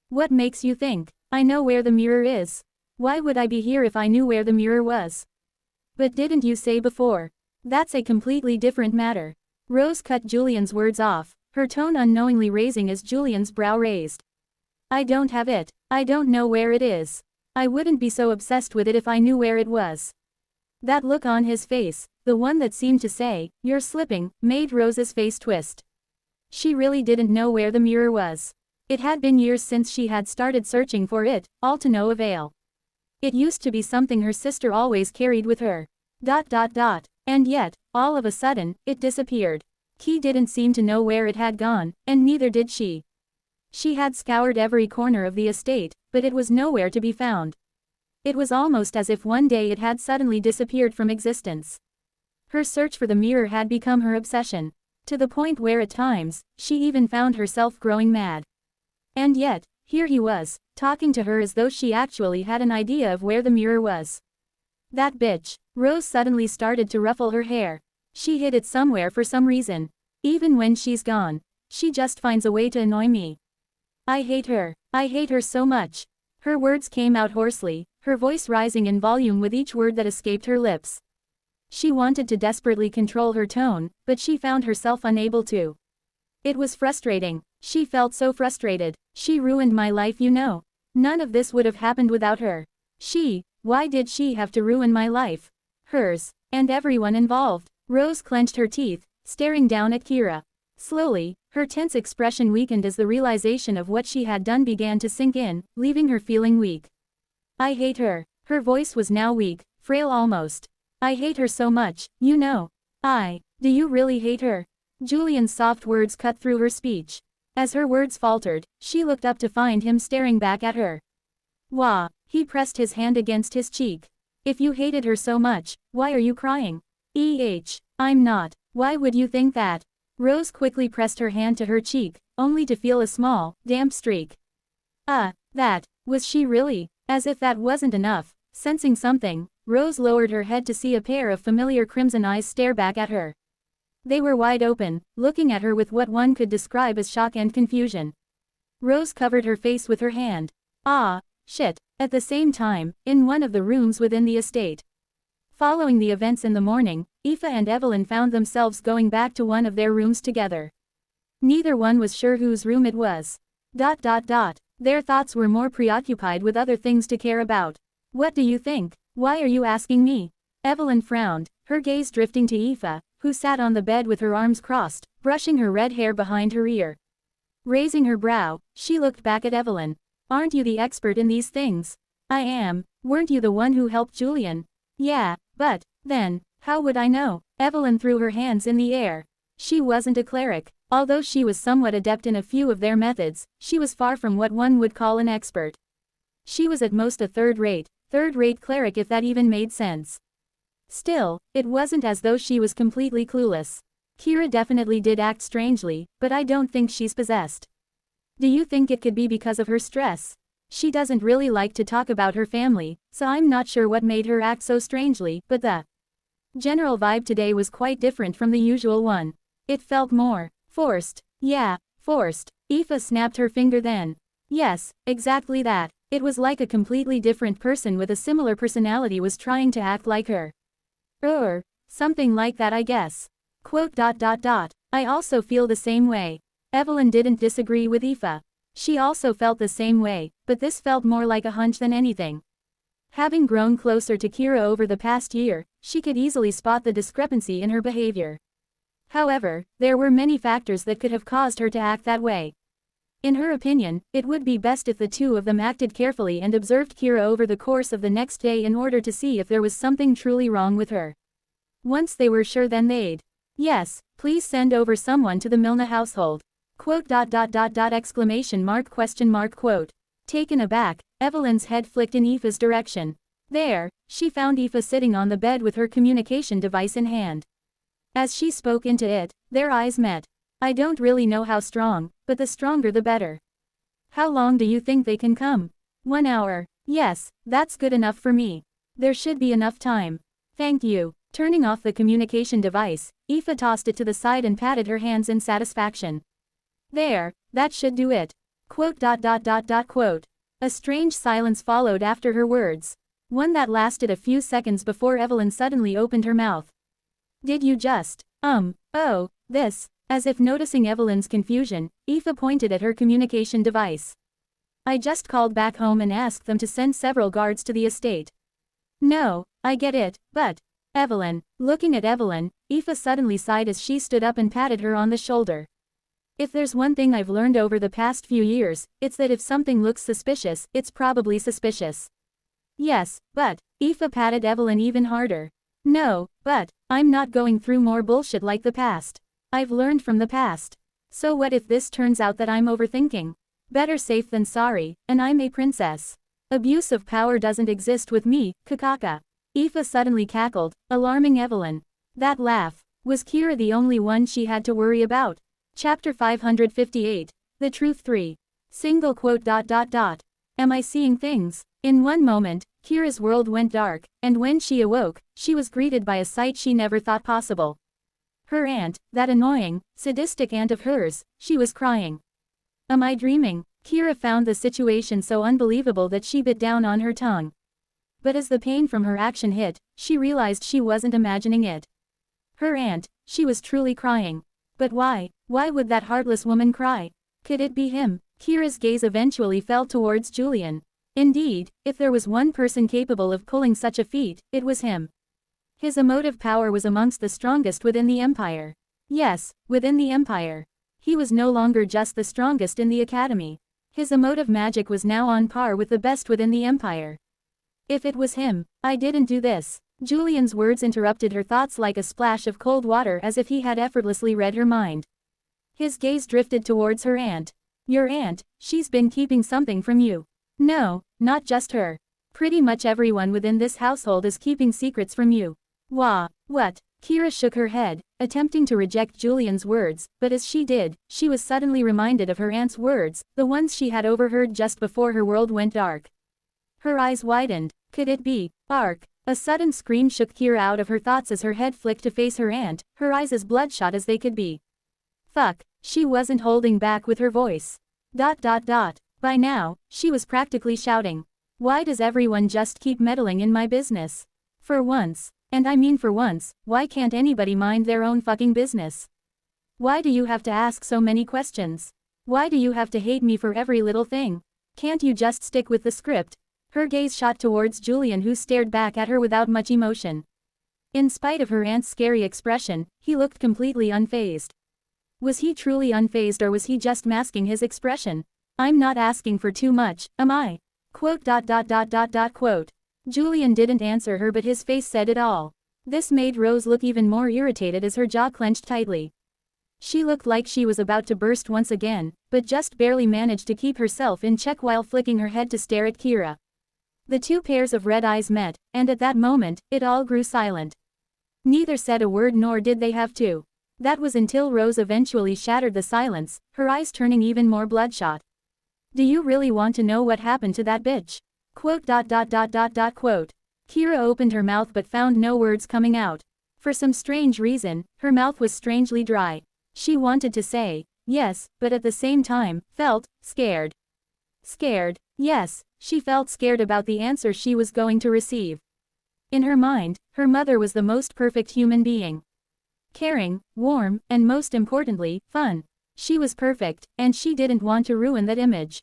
What makes you think I know where the mirror is? Why would I be here if I knew where the mirror was? But didn't you say before? That's a completely different matter. Rose cut Julian's words off, her tone unknowingly raising as Julian's brow raised. I don't have it. I don't know where it is. I wouldn't be so obsessed with it if I knew where it was. That look on his face, the one that seemed to say, "You're slipping," made Rose's face twist. She really didn't know where the mirror was. It had been years since she had started searching for it, all to no avail. It used to be something her sister always carried with her. And yet, all of a sudden, it disappeared. Key didn't seem to know where it had gone, and neither did she. She had scoured every corner of the estate, but it was nowhere to be found. It was almost as if one day it had suddenly disappeared from existence. Her search for the mirror had become her obsession, to the point where at times, she even found herself growing mad. And yet, here he was, talking to her as though she actually had an idea of where the mirror was. That bitch. Rose suddenly started to ruffle her hair. She hid it somewhere for some reason. Even when she's gone, she just finds a way to annoy me. I hate her. I hate her so much. Her words came out hoarsely, her voice rising in volume with each word that escaped her lips. She wanted to desperately control her tone, but she found herself unable to. It was frustrating. She felt so frustrated. She ruined my life, you know. None of this would have happened without her. Why did she have to ruin my life? Hers, and everyone involved. Rose clenched her teeth, staring down at Kira. Slowly, her tense expression weakened as the realization of what she had done began to sink in, leaving her feeling weak. I hate her. Her voice was now weak, frail almost. I hate her so much, you know. Do you really hate her? Julian's soft words cut through her speech. As her words faltered, she looked up to find him staring back at her. Wah! He pressed his hand against his cheek. If you hated her so much, why are you crying? I'm not. Why would you think that? Rose quickly pressed her hand to her cheek, only to feel a small, damp streak. Was she really? As if that wasn't enough, sensing something, Rose lowered her head to see a pair of familiar crimson eyes stare back at her. They were wide open, looking at her with what one could describe as shock and confusion. Rose covered her face with her hand. Shit. At the same time, in one of the rooms within the estate. Following the events in the morning, Aoife and Evelyn found themselves going back to one of their rooms together. Neither one was sure whose room it was. Their thoughts were more preoccupied with other things to care about. What do you think? Why are you asking me? Evelyn frowned, her gaze drifting to Aoife, who sat on the bed with her arms crossed, brushing her red hair behind her ear. Raising her brow, she looked back at Evelyn. Aren't you the expert in these things? I am. Weren't you the one who helped Julian? Yeah, but, then, how would I know? Evelyn threw her hands in the air. She wasn't a cleric. Although she was somewhat adept in a few of their methods, she was far from what one would call an expert. She was at most a third-rate cleric if that even made sense. Still, it wasn't as though she was completely clueless. Kira definitely did act strangely, but I don't think she's possessed. Do you think it could be because of her stress? She doesn't really like to talk about her family, so I'm not sure what made her act so strangely, but General vibe today was quite different from the usual one. It felt more forced. Yeah, forced. Aoife snapped her finger then. Yes, exactly that. It was like a completely different person with a similar personality was trying to act like her. Something like that I guess. Quote. I also feel the same way. Evelyn didn't disagree with Aoife. She also felt the same way, but this felt more like a hunch than anything. Having grown closer to Kira over the past year, she could easily spot the discrepancy in her behavior. However, there were many factors that could have caused her to act that way. In her opinion, it would be best if the two of them acted carefully and observed Kira over the course of the next day in order to see if there was something truly wrong with her. Once they were sure, then they'd. Yes, please send over someone to the Milne household. Quote. Exclamation mark question mark quote. Taken aback, Evelyn's head flicked in Aoife's direction. There, she found Aoife sitting on the bed with her communication device in hand. As she spoke into it, their eyes met. I don't really know how strong, but the stronger the better. How long do you think they can come? 1 hour. Yes, that's good enough for me. There should be enough time. Thank you. Turning off the communication device, Aoife tossed it to the side and patted her hands in satisfaction. There, that should do it. Quote. Quote. A strange silence followed after her words. One that lasted a few seconds before Evelyn suddenly opened her mouth. Did you just, oh, this? As if noticing Evelyn's confusion, Aoife pointed at her communication device. I just called back home and asked them to send several guards to the estate. No, I get it, but... Evelyn. Looking at Evelyn, Aoife suddenly sighed as she stood up and patted her on the shoulder. If there's one thing I've learned over the past few years, it's that if something looks suspicious, it's probably suspicious. Yes, but... Aoife patted Evelyn even harder. No, but... I'm not going through more bullshit like the past. I've learned from the past. So what if this turns out that I'm overthinking? Better safe than sorry, and I'm a princess. Abuse of power doesn't exist with me, kakaka. Aoife suddenly cackled, alarming Evelyn. That laugh. Was Kira the only one she had to worry about? Chapter 558. The Truth 3. Single quote. Am I seeing things? In one moment, Kira's world went dark, and when she awoke, she was greeted by a sight she never thought possible. Her aunt, that annoying, sadistic aunt of hers, she was crying. Am I dreaming? Kira found the situation so unbelievable that she bit down on her tongue. But as the pain from her action hit, she realized she wasn't imagining it. Her aunt, she was truly crying. But why? Why would that heartless woman cry? Could it be him? Kira's gaze eventually fell towards Julian. Indeed, if there was one person capable of pulling such a feat, it was him. His emotive power was amongst the strongest within the Empire. Yes, within the Empire. He was no longer just the strongest in the Academy. His emotive magic was now on par with the best within the Empire. If it was him, I didn't do this. Julian's words interrupted her thoughts like a splash of cold water as if he had effortlessly read her mind. His gaze drifted towards her aunt. Your aunt, she's been keeping something from you. No, not just her. Pretty much everyone within this household is keeping secrets from you. Wah, what? Kira shook her head, attempting to reject Julian's words, but as she did, she was suddenly reminded of her aunt's words, the ones she had overheard just before her world went dark. Her eyes widened. Could it be? Ark. A sudden scream shook Kira out of her thoughts as her head flicked to face her aunt, her eyes as bloodshot as they could be. Fuck. She wasn't holding back with her voice. By now, she was practically shouting. Why does everyone just keep meddling in my business? For once. And I mean for once, why can't anybody mind their own fucking business? Why do you have to ask so many questions? Why do you have to hate me for every little thing? Can't you just stick with the script? Her gaze shot towards Julian, who stared back at her without much emotion. In spite of her aunt's scary expression, he looked completely unfazed. Was he truly unfazed, or was he just masking his expression? I'm not asking for too much, am I? Quote. Quote. Julian didn't answer her, but his face said it all. This made Rose look even more irritated as her jaw clenched tightly. She looked like she was about to burst once again, but just barely managed to keep herself in check while flicking her head to stare at Kira. The two pairs of red eyes met, and at that moment, it all grew silent. Neither said a word, nor did they have to. That was until Rose eventually shattered the silence, her eyes turning even more bloodshot. Do you really want to know what happened to that bitch? Quote. Quote. Kira opened her mouth but found no words coming out. For some strange reason, her mouth was strangely dry. She wanted to say yes, but at the same time, felt scared. Scared, yes, she felt scared about the answer she was going to receive. In her mind, her mother was the most perfect human being. Caring, warm, and most importantly, fun. She was perfect, and she didn't want to ruin that image.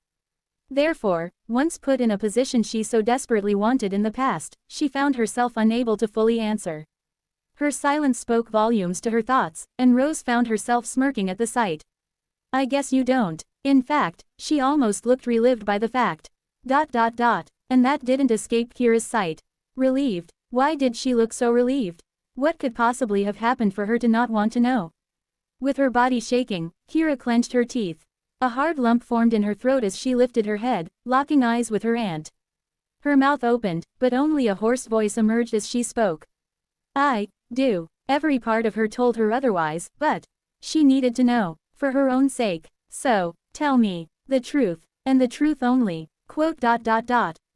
Therefore, once put in a position she so desperately wanted in the past, she found herself unable to fully answer. Her silence spoke volumes to her thoughts, and Rose found herself smirking at the sight. I guess you don't. In fact, she almost looked relieved by the fact. And that didn't escape Kira's sight. Relieved. Why did she look so relieved? What could possibly have happened for her to not want to know? With her body shaking, Kira clenched her teeth. A hard lump formed in her throat as she lifted her head, locking eyes with her aunt. Her mouth opened, but only a hoarse voice emerged as she spoke. I do. Every part of her told her otherwise, but she needed to know, for her own sake. So, tell me the truth, and the truth only.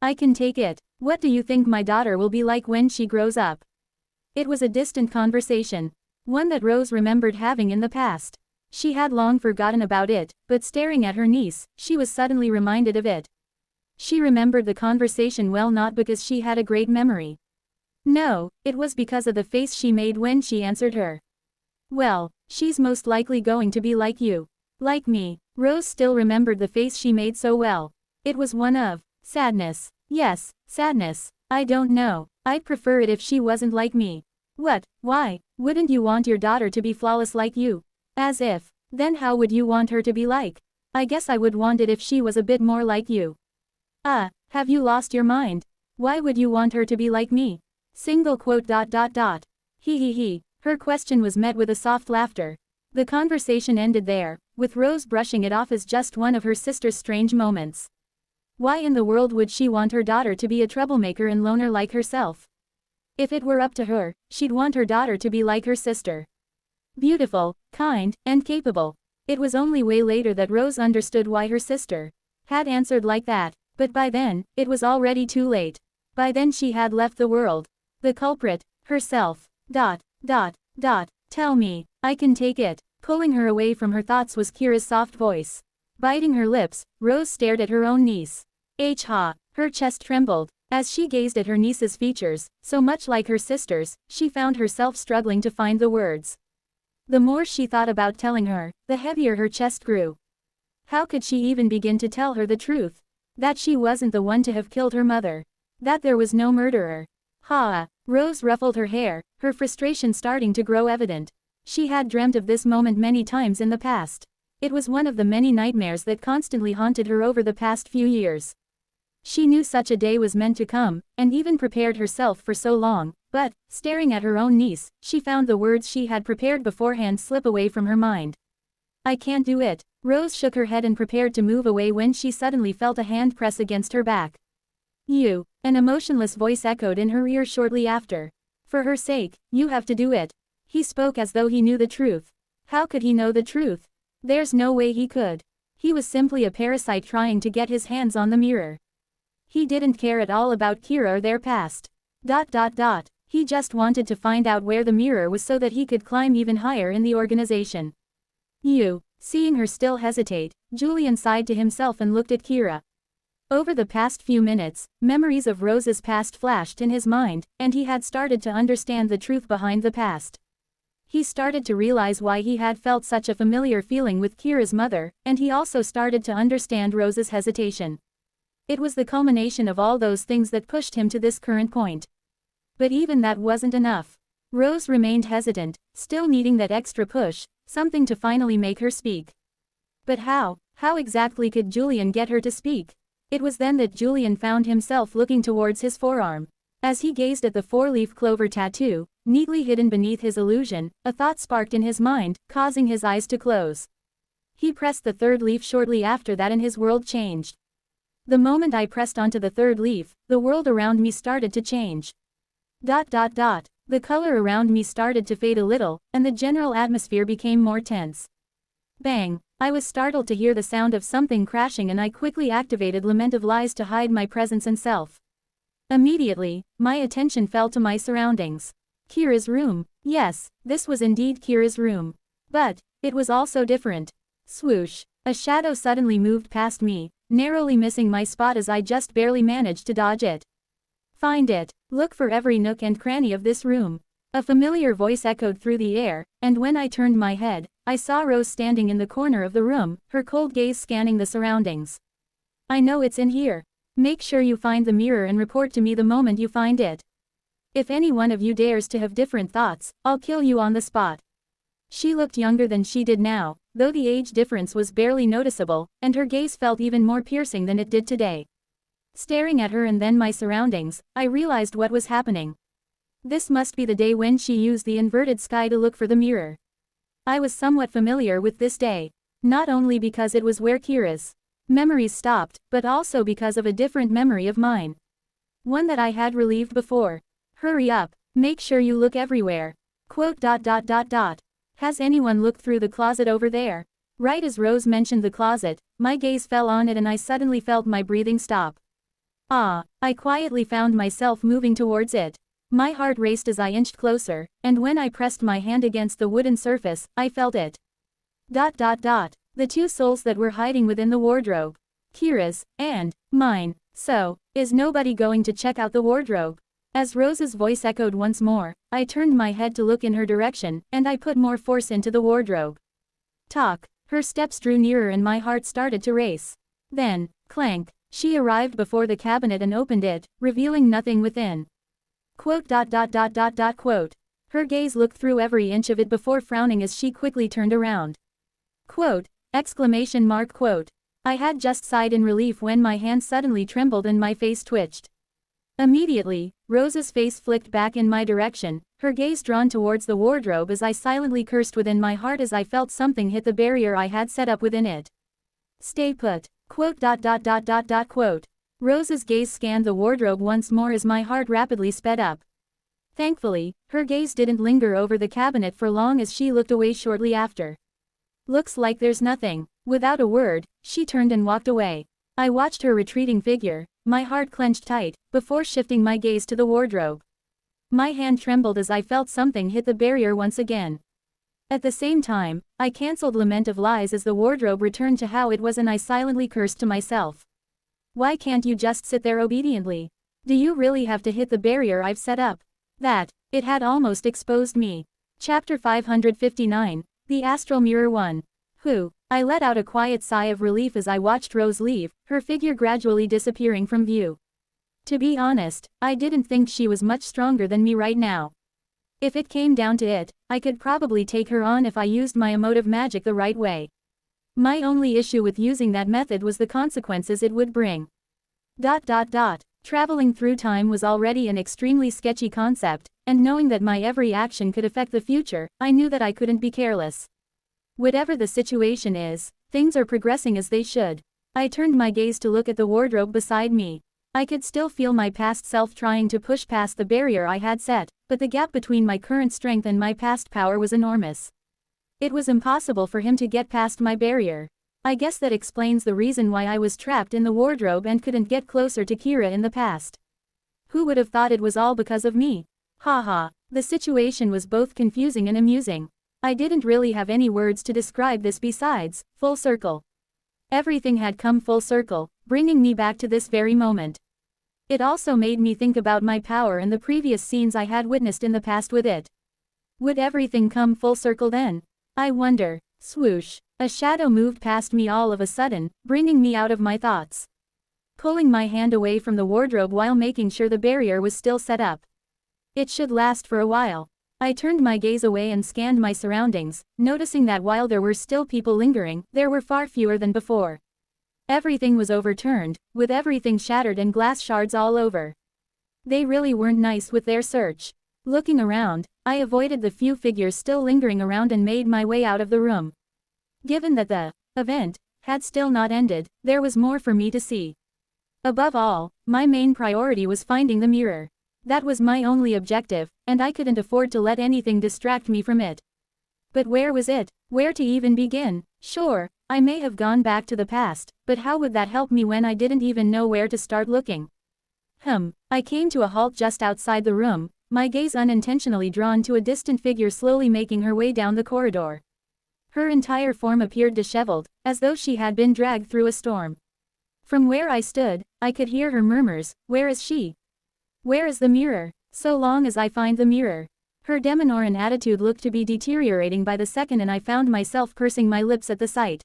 I can take it. What do you think my daughter will be like when she grows up? It was a distant conversation. One that Rose remembered having in the past. She had long forgotten about it, but staring at her niece, she was suddenly reminded of it. She remembered the conversation well, not because she had a great memory. No, it was because of the face she made when she answered her. Well, she's most likely going to be like you. Like me. Rose still remembered the face she made so well. It was one of sadness. Yes, sadness. I don't know. I'd prefer it if she wasn't like me. What? Why? Wouldn't you want your daughter to be flawless like you? As if. Then how would you want her to be like? I guess I would want it if she was a bit more like you. Have you lost your mind? Why would you want her to be like me? He. Her question was met with a soft laughter. The conversation ended there, with Rose brushing it off as just one of her sister's strange moments. Why in the world would she want her daughter to be a troublemaker and loner like herself? If it were up to her, she'd want her daughter to be like her sister. Beautiful, kind, and capable. It was only way later that Rose understood why her sister had answered like that, but by then, it was already too late. By then she had left the world. The culprit, herself. Tell me, I can take it. Pulling her away from her thoughts was Kira's soft voice. Biting her lips, Rose stared at her own niece. Her chest trembled. As she gazed at her niece's features, so much like her sister's, she found herself struggling to find the words. The more she thought about telling her, the heavier her chest grew. How could she even begin to tell her the truth? That she wasn't the one to have killed her mother. That there was no murderer. Rose ruffled her hair, her frustration starting to grow evident. She had dreamt of this moment many times in the past. It was one of the many nightmares that constantly haunted her over the past few years. She knew such a day was meant to come, and even prepared herself for so long, but, staring at her own niece, she found the words she had prepared beforehand slip away from her mind. I can't do it. Rose shook her head and prepared to move away when she suddenly felt a hand press against her back. You. An emotionless voice echoed in her ear shortly after. For her sake, you have to do it. He spoke as though he knew the truth. How could he know the truth? There's no way he could. He was simply a parasite trying to get his hands on the mirror. He didn't care at all about Kira or their past. He just wanted to find out where the mirror was so that he could climb even higher in the organization. You. Seeing her still hesitate, Julian sighed to himself and looked at Kira. Over the past few minutes, memories of Rose's past flashed in his mind, and he had started to understand the truth behind the past. He started to realize why he had felt such a familiar feeling with Kira's mother, and he also started to understand Rose's hesitation. It was the culmination of all those things that pushed him to this current point. But even that wasn't enough. Rose remained hesitant, still needing that extra push, something to finally make her speak. But how exactly could Julian get her to speak? It was then that Julian found himself looking towards his forearm. As he gazed at the four-leaf clover tattoo, neatly hidden beneath his illusion, a thought sparked in his mind, causing his eyes to close. He pressed the third leaf shortly after that and his world changed. The moment I pressed onto the third leaf, the world around me started to change. The color around me started to fade a little, and the general atmosphere became more tense. Bang! I was startled to hear the sound of something crashing and I quickly activated Lamentive Lies to hide my presence and self. Immediately, my attention fell to my surroundings. Kira's room. Yes, this was indeed Kira's room. But it was also different. Swoosh. A shadow suddenly moved past me, narrowly missing my spot as I just barely managed to dodge it. Find it. Look for every nook and cranny of this room. A familiar voice echoed through the air, and when I turned my head, I saw Rose standing in the corner of the room, her cold gaze scanning the surroundings. I know it's in here. Make sure you find the mirror and report to me the moment you find it. If any one of you dares to have different thoughts, I'll kill you on the spot. She looked younger than she did now, though the age difference was barely noticeable, and her gaze felt even more piercing than it did today. Staring at her and then my surroundings, I realized what was happening. This must be the day when she used the inverted sky to look for the mirror. I was somewhat familiar with this day, not only because it was where Kira's memories stopped, but also because of a different memory of mine. One that I had relieved before. Hurry up, make sure you look everywhere. Quote. Has anyone looked through the closet over there? Right as Rose mentioned the closet, my gaze fell on it and I suddenly felt my breathing stop. I quietly found myself moving towards it. My heart raced as I inched closer, and when I pressed my hand against the wooden surface, I felt it. The two souls that were hiding within the wardrobe. Kira's, and mine. So, is nobody going to check out the wardrobe? As Rose's voice echoed once more, I turned my head to look in her direction, and I put more force into the wardrobe. Talk. Her steps drew nearer and my heart started to race. Then, clank, she arrived before the cabinet and opened it, revealing nothing within. Quote. Her gaze looked through every inch of it before frowning as she quickly turned around. Quote. Quote. I had just sighed in relief when my hand suddenly trembled and my face twitched. Immediately, Rose's face flicked back in my direction, her gaze drawn towards the wardrobe as I silently cursed within my heart as I felt something hit the barrier I had set up within it. Stay put. Quote. Quote. Rose's gaze scanned the wardrobe once more as my heart rapidly sped up. Thankfully, her gaze didn't linger over the cabinet for long as she looked away shortly after. Looks like there's nothing. Without a word, she turned and walked away. I watched her retreating figure, my heart clenched tight, before shifting my gaze to the wardrobe. My hand trembled as I felt something hit the barrier once again. At the same time, I cancelled Lament of Lies as the wardrobe returned to how it was and I silently cursed to myself. Why can't you just sit there obediently? Do you really have to hit the barrier I've set up? It had almost exposed me. Chapter 559, The Astral Mirror 1. I let out a quiet sigh of relief as I watched Rose leave, her figure gradually disappearing from view. To be honest, I didn't think she was much stronger than me right now. If it came down to it, I could probably take her on if I used my emotive magic the right way. My only issue with using that method was the consequences it would bring. Traveling through time was already an extremely sketchy concept, and knowing that my every action could affect the future, I knew that I couldn't be careless. Whatever the situation is, things are progressing as they should. I turned my gaze to look at the wardrobe beside me. I could still feel my past self trying to push past the barrier I had set, but the gap between my current strength and my past power was enormous. It was impossible for him to get past my barrier. I guess that explains the reason why I was trapped in the wardrobe and couldn't get closer to Kira in the past. Who would have thought it was all because of me? Haha, the situation was both confusing and amusing. I didn't really have any words to describe this besides, full circle. Everything had come full circle, bringing me back to this very moment. It also made me think about my power and the previous scenes I had witnessed in the past with it. Would everything come full circle then? I wonder. Swoosh. A shadow moved past me all of a sudden, bringing me out of my thoughts. Pulling my hand away from the wardrobe while making sure the barrier was still set up. It should last for a while. I turned my gaze away and scanned my surroundings, noticing that while there were still people lingering, there were far fewer than before. Everything was overturned, with everything shattered and glass shards all over. They really weren't nice with their search. Looking around, I avoided the few figures still lingering around and made my way out of the room. Given that the event had still not ended, there was more for me to see. Above all, my main priority was finding the mirror. That was my only objective, and I couldn't afford to let anything distract me from it. But where was it? Where to even begin? Sure, I may have gone back to the past, but how would that help me when I didn't even know where to start looking? I came to a halt just outside the room, my gaze unintentionally drawn to a distant figure slowly making her way down the corridor. Her entire form appeared disheveled, as though she had been dragged through a storm. From where I stood, I could hear her murmurs, "Where is she? Where is the mirror? So long as I find the mirror." Her demeanor and attitude looked to be deteriorating by the second, and I found myself pursing my lips at the sight.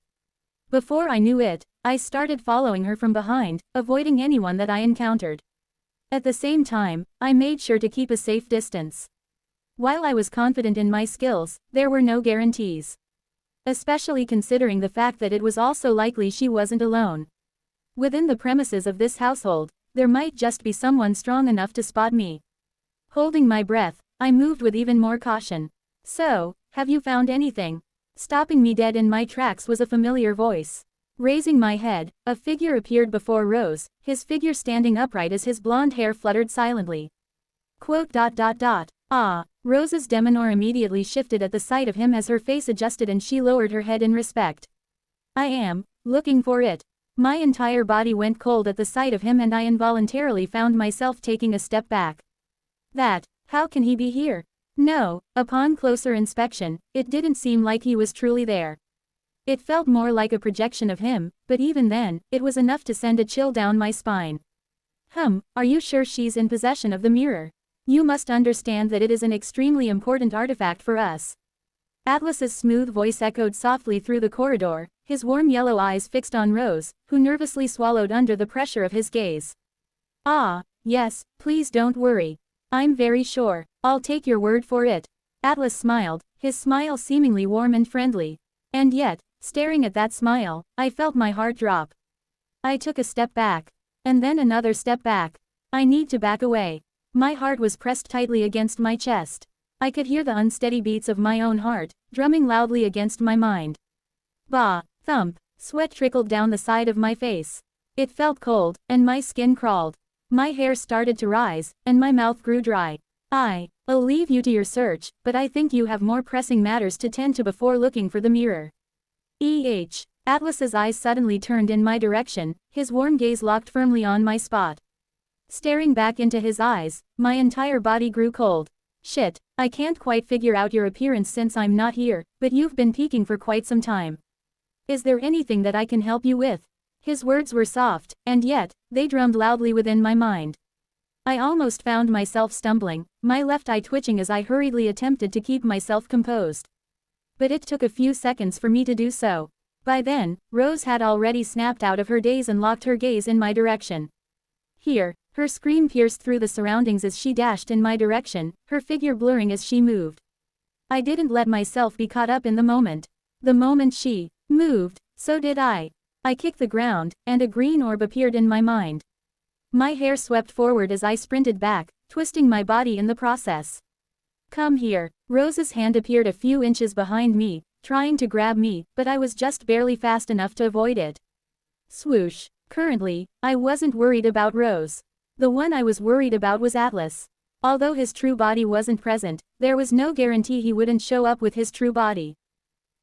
Before I knew it, I started following her from behind, avoiding anyone that I encountered. At the same time, I made sure to keep a safe distance. While I was confident in my skills, there were no guarantees. Especially considering the fact that it was also likely she wasn't alone. Within the premises of this household, there might just be someone strong enough to spot me. Holding my breath, I moved with even more caution. "So, have you found anything?" Stopping me dead in my tracks was a familiar voice. Raising my head, a figure appeared before Rose, his figure standing upright as his blonde hair fluttered silently. Ah, Rose's demeanor immediately shifted at the sight of him as her face adjusted and she lowered her head in respect. "I am looking for it." My entire body went cold at the sight of him and I involuntarily found myself taking a step back. How can he be here? No, upon closer inspection, it didn't seem like he was truly there. It felt more like a projection of him, but even then, it was enough to send a chill down my spine. Are you sure she's in possession of the mirror? You must understand that it is an extremely important artifact for us." Atlas's smooth voice echoed softly through the corridor, his warm yellow eyes fixed on Rose, who nervously swallowed under the pressure of his gaze. "Ah, yes, please don't worry. I'm very sure. I'll take your word for it." Atlas smiled, his smile seemingly warm and friendly. And yet, staring at that smile, I felt my heart drop. I took a step back. And then another step back. I need to back away. My heart was pressed tightly against my chest. I could hear the unsteady beats of my own heart, drumming loudly against my mind. Bah! Thump! Sweat trickled down the side of my face. It felt cold, and my skin crawled. My hair started to rise, and my mouth grew dry. I'll leave you to your search, but I think you have more pressing matters to tend to before looking for the mirror. Atlas's eyes suddenly turned in my direction, his warm gaze locked firmly on my spot. Staring back into his eyes, my entire body grew cold. Shit, I can't quite figure out your appearance since I'm not here, but you've been peeking for quite some time. Is there anything that I can help you with? His words were soft, and yet, they drummed loudly within my mind. I almost found myself stumbling, my left eye twitching as I hurriedly attempted to keep myself composed. But it took a few seconds for me to do so. By then, Rose had already snapped out of her daze and locked her gaze in my direction. Here, her scream pierced through the surroundings as she dashed in my direction, her figure blurring as she moved. I didn't let myself be caught up in the moment. The moment she moved, so did I. I kicked the ground, and a green orb appeared in my mind. My hair swept forward as I sprinted back, twisting my body in the process. "Come here." Rose's hand appeared a few inches behind me, trying to grab me, but I was just barely fast enough to avoid it. Swoosh. Currently, I wasn't worried about Rose. The one I was worried about was Atlas. Although his true body wasn't present, there was no guarantee he wouldn't show up with his true body.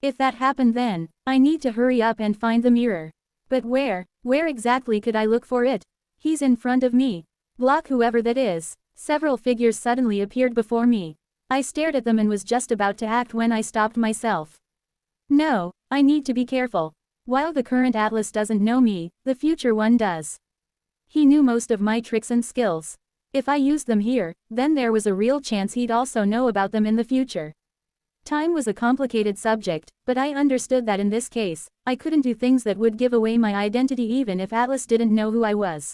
If that happened then, I need to hurry up and find the mirror. But where exactly could I look for it? He's in front of me. Block whoever that is. Several figures suddenly appeared before me. I stared at them and was just about to act when I stopped myself. No, I need to be careful. While the current Atlas doesn't know me, the future one does. He knew most of my tricks and skills. If I used them here, then there was a real chance he'd also know about them in the future. Time was a complicated subject, but I understood that in this case, I couldn't do things that would give away my identity even if Atlas didn't know who I was.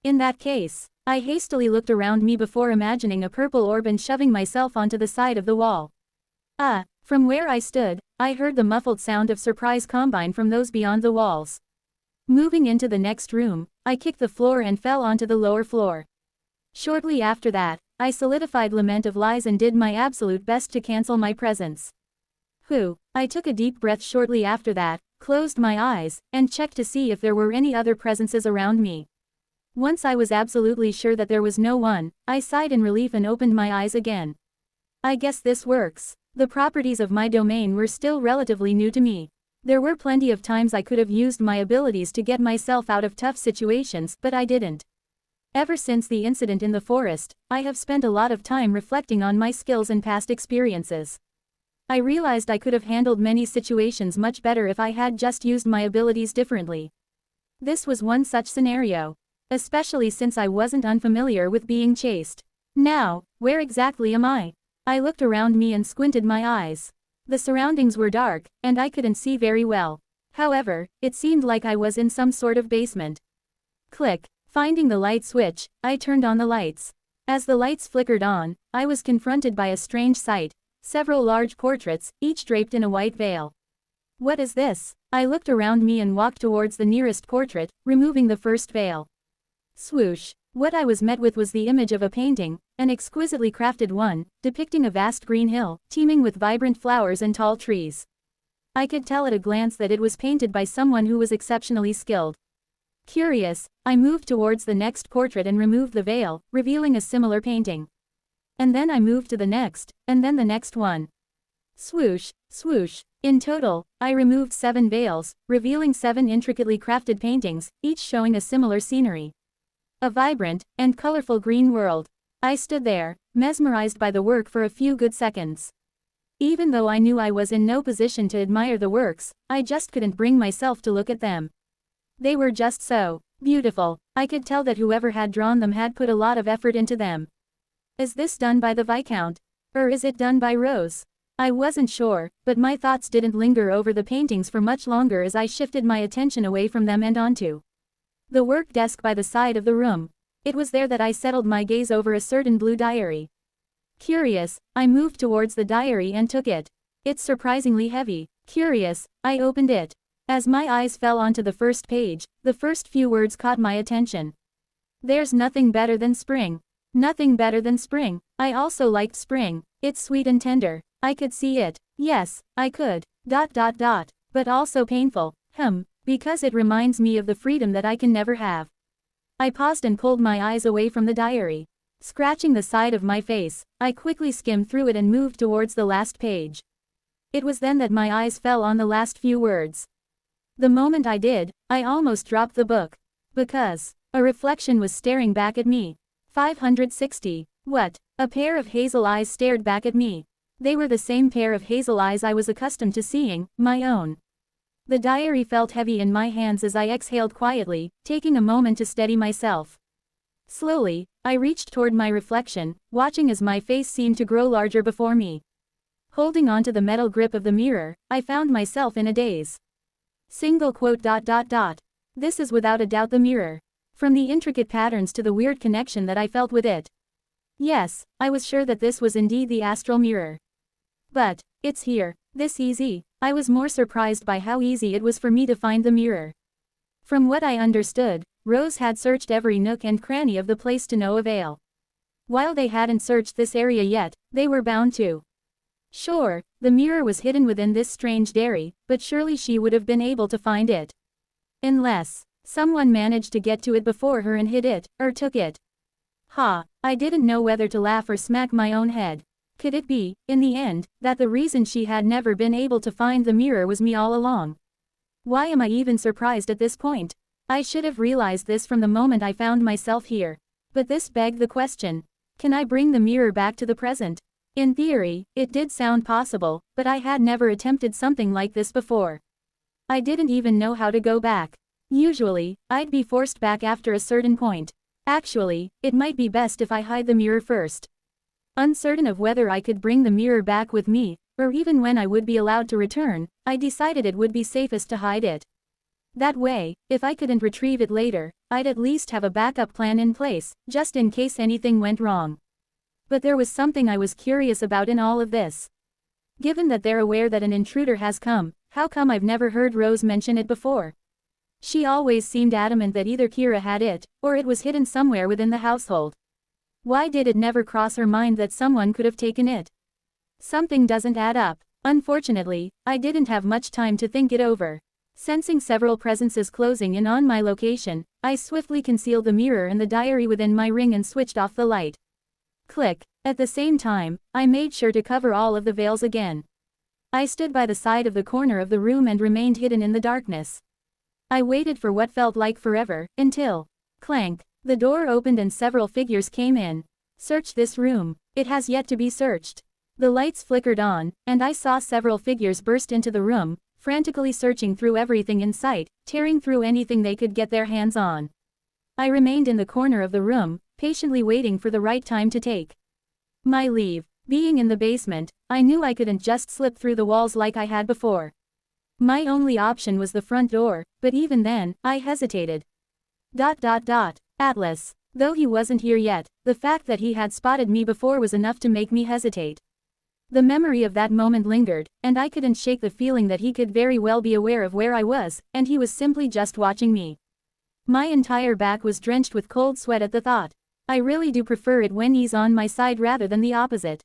In that case, I hastily looked around me before imagining a purple orb and shoving myself onto the side of the wall. From where I stood, I heard the muffled sound of surprise combine from those beyond the walls. Moving into the next room, I kicked the floor and fell onto the lower floor. Shortly after that, I solidified Lament of Lies and did my absolute best to cancel my presence. I took a deep breath shortly after that, closed my eyes, and checked to see if there were any other presences around me. Once I was absolutely sure that there was no one, I sighed in relief and opened my eyes again. I guess this works. The properties of my domain were still relatively new to me. There were plenty of times I could have used my abilities to get myself out of tough situations, but I didn't. Ever since the incident in the forest, I have spent a lot of time reflecting on my skills and past experiences. I realized I could have handled many situations much better if I had just used my abilities differently. This was one such scenario. Especially since I wasn't unfamiliar with being chased. Now, where exactly am I? I looked around me and squinted my eyes. The surroundings were dark, and I couldn't see very well. However, it seemed like I was in some sort of basement. Click. Finding the light switch, I turned on the lights. As the lights flickered on, I was confronted by a strange sight. Several large portraits, each draped in a white veil. What is this? I looked around me and walked towards the nearest portrait, removing the first veil. Swoosh. What I was met with was the image of a painting, an exquisitely crafted one, depicting a vast green hill, teeming with vibrant flowers and tall trees. I could tell at a glance that it was painted by someone who was exceptionally skilled. Curious, I moved towards the next portrait and removed the veil, revealing a similar painting. And then I moved to the next, and then the next one. Swoosh, swoosh. In total, I removed 7 veils, revealing 7 intricately crafted paintings, each showing a similar scenery. A vibrant and colorful green world. I stood there, mesmerized by the work for a few good seconds. Even though I knew I was in no position to admire the works, I just couldn't bring myself to look at them. They were just so beautiful. I could tell that whoever had drawn them had put a lot of effort into them. Is this done by the Viscount? Or is it done by Rose? I wasn't sure, but my thoughts didn't linger over the paintings for much longer as I shifted my attention away from them and onto the work desk by the side of the room. It was there that I settled my gaze over a certain blue diary. Curious, I moved towards the diary and took it. It's surprisingly heavy. Curious, I opened it. As my eyes fell onto the first page, the first few words caught my attention. There's nothing better than spring. Nothing better than spring. I also liked spring. It's sweet and tender. I could see it. Yes, I could. But also painful. Because it reminds me of the freedom that I can never have. I paused and pulled my eyes away from the diary. Scratching the side of my face, I quickly skimmed through it and moved towards the last page. It was then that my eyes fell on the last few words. The moment I did, I almost dropped the book. Because a reflection was staring back at me. 560. What? A pair of hazel eyes stared back at me. They were the same pair of hazel eyes I was accustomed to seeing, my own. The diary felt heavy in my hands as I exhaled quietly, taking a moment to steady myself. Slowly, I reached toward my reflection, watching as my face seemed to grow larger before me. Holding onto the metal grip of the mirror, I found myself in a daze. Single quote. This is without a doubt the mirror. From the intricate patterns to the weird connection that I felt with it. Yes, I was sure that this was indeed the astral mirror. But it's here. This easy. I was more surprised by how easy it was for me to find the mirror. From what I understood, Rose had searched every nook and cranny of the place to no avail. While they hadn't searched this area yet, they were bound to. Sure, the mirror was hidden within this strange dairy, but surely she would have been able to find it. Unless someone managed to get to it before her and hid it, or took it. I didn't know whether to laugh or smack my own head. Could it be, in the end, that the reason she had never been able to find the mirror was me all along? Why am I even surprised at this point? I should have realized this from the moment I found myself here. But this begged the question. Can I bring the mirror back to the present? In theory, it did sound possible, but I had never attempted something like this before. I didn't even know how to go back. Usually, I'd be forced back after a certain point. Actually, it might be best if I hide the mirror first. Uncertain of whether I could bring the mirror back with me, or even when I would be allowed to return, I decided it would be safest to hide it. That way, if I couldn't retrieve it later, I'd at least have a backup plan in place, just in case anything went wrong. But there was something I was curious about in all of this. Given that they're aware that an intruder has come, how come I've never heard Rose mention it before? She always seemed adamant that either Kira had it, or it was hidden somewhere within the household. Why did it never cross her mind that someone could have taken it? Something doesn't add up. Unfortunately, I didn't have much time to think it over. Sensing several presences closing in on my location, I swiftly concealed the mirror and the diary within my ring and switched off the light. Click. At the same time, I made sure to cover all of the veils again. I stood by the side of the corner of the room and remained hidden in the darkness. I waited for what felt like forever, until clank. The door opened and several figures came in. Search this room. It has yet to be searched. The lights flickered on, and I saw several figures burst into the room, frantically searching through everything in sight, tearing through anything they could get their hands on. I remained in the corner of the room, patiently waiting for the right time to take my leave. Being in the basement, I knew I couldn't just slip through the walls like I had before. My only option was the front door, but even then, I hesitated. Atlas. Though he wasn't here yet, the fact that he had spotted me before was enough to make me hesitate. The memory of that moment lingered, and I couldn't shake the feeling that he could very well be aware of where I was, and he was simply just watching me. My entire back was drenched with cold sweat at the thought. I really do prefer it when he's on my side rather than the opposite.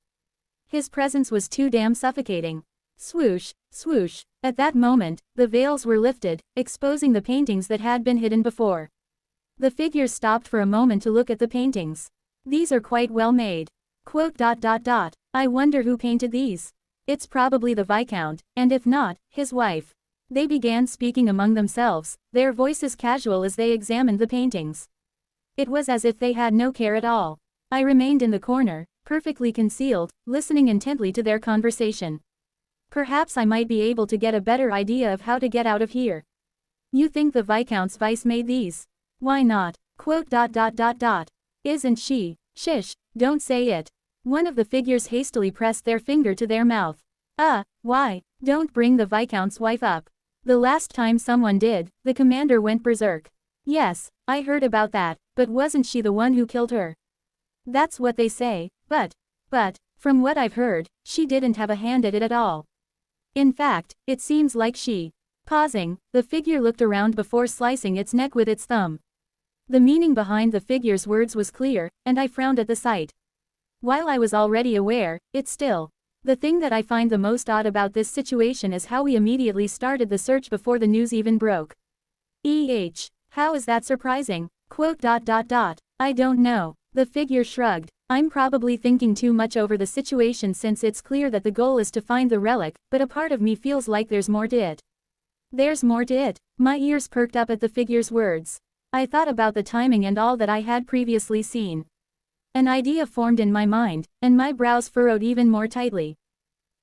His presence was too damn suffocating. Swoosh, swoosh. At that moment, the veils were lifted, exposing the paintings that had been hidden before. The figures stopped for a moment to look at the paintings. These are quite well made. I wonder who painted these. It's probably the Viscount, and if not, his wife. They began speaking among themselves, their voices casual as they examined the paintings. It was as if they had no care at all. I remained in the corner, perfectly concealed, listening intently to their conversation. Perhaps I might be able to get a better idea of how to get out of here. You think the Viscount's vice made these? Why not? Isn't she? Shish, don't say it. One of the figures hastily pressed their finger to their mouth. Why? Don't bring the Viscount's wife up. The last time someone did, the commander went berserk. Yes, I heard about that, but wasn't she the one who killed her? That's what they say, but, from what I've heard, she didn't have a hand at it at all. In fact, it seems like she. Pausing, the figure looked around before slicing its neck with its thumb. The meaning behind the figure's words was clear, and I frowned at the sight. While I was already aware, it's still. The thing that I find the most odd about this situation is how we immediately started the search before the news even broke. How is that surprising? I don't know. The figure shrugged. I'm probably thinking too much over the situation since it's clear that the goal is to find the relic, but a part of me feels like there's more to it. There's more to it. My ears perked up at the figure's words. I thought about the timing and all that I had previously seen. An idea formed in my mind, and my brows furrowed even more tightly.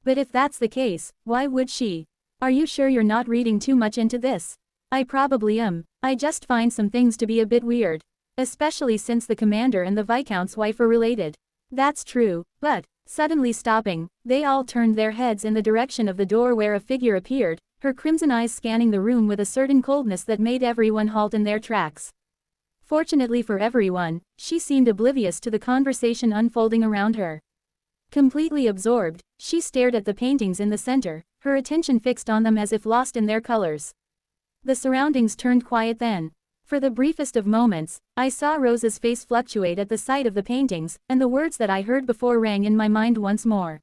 But if that's the case, why would she? Are you sure you're not reading too much into this? I probably am. I just find some things to be a bit weird. Especially since the commander and the Viscount's wife are related. That's true, but, suddenly stopping, they all turned their heads in the direction of the door where a figure appeared, her crimson eyes scanning the room with a certain coldness that made everyone halt in their tracks. Fortunately for everyone, she seemed oblivious to the conversation unfolding around her. Completely absorbed, she stared at the paintings in the center, her attention fixed on them as if lost in their colors. The surroundings turned quiet then. For the briefest of moments, I saw Rose's face fluctuate at the sight of the paintings, and the words that I heard before rang in my mind once more.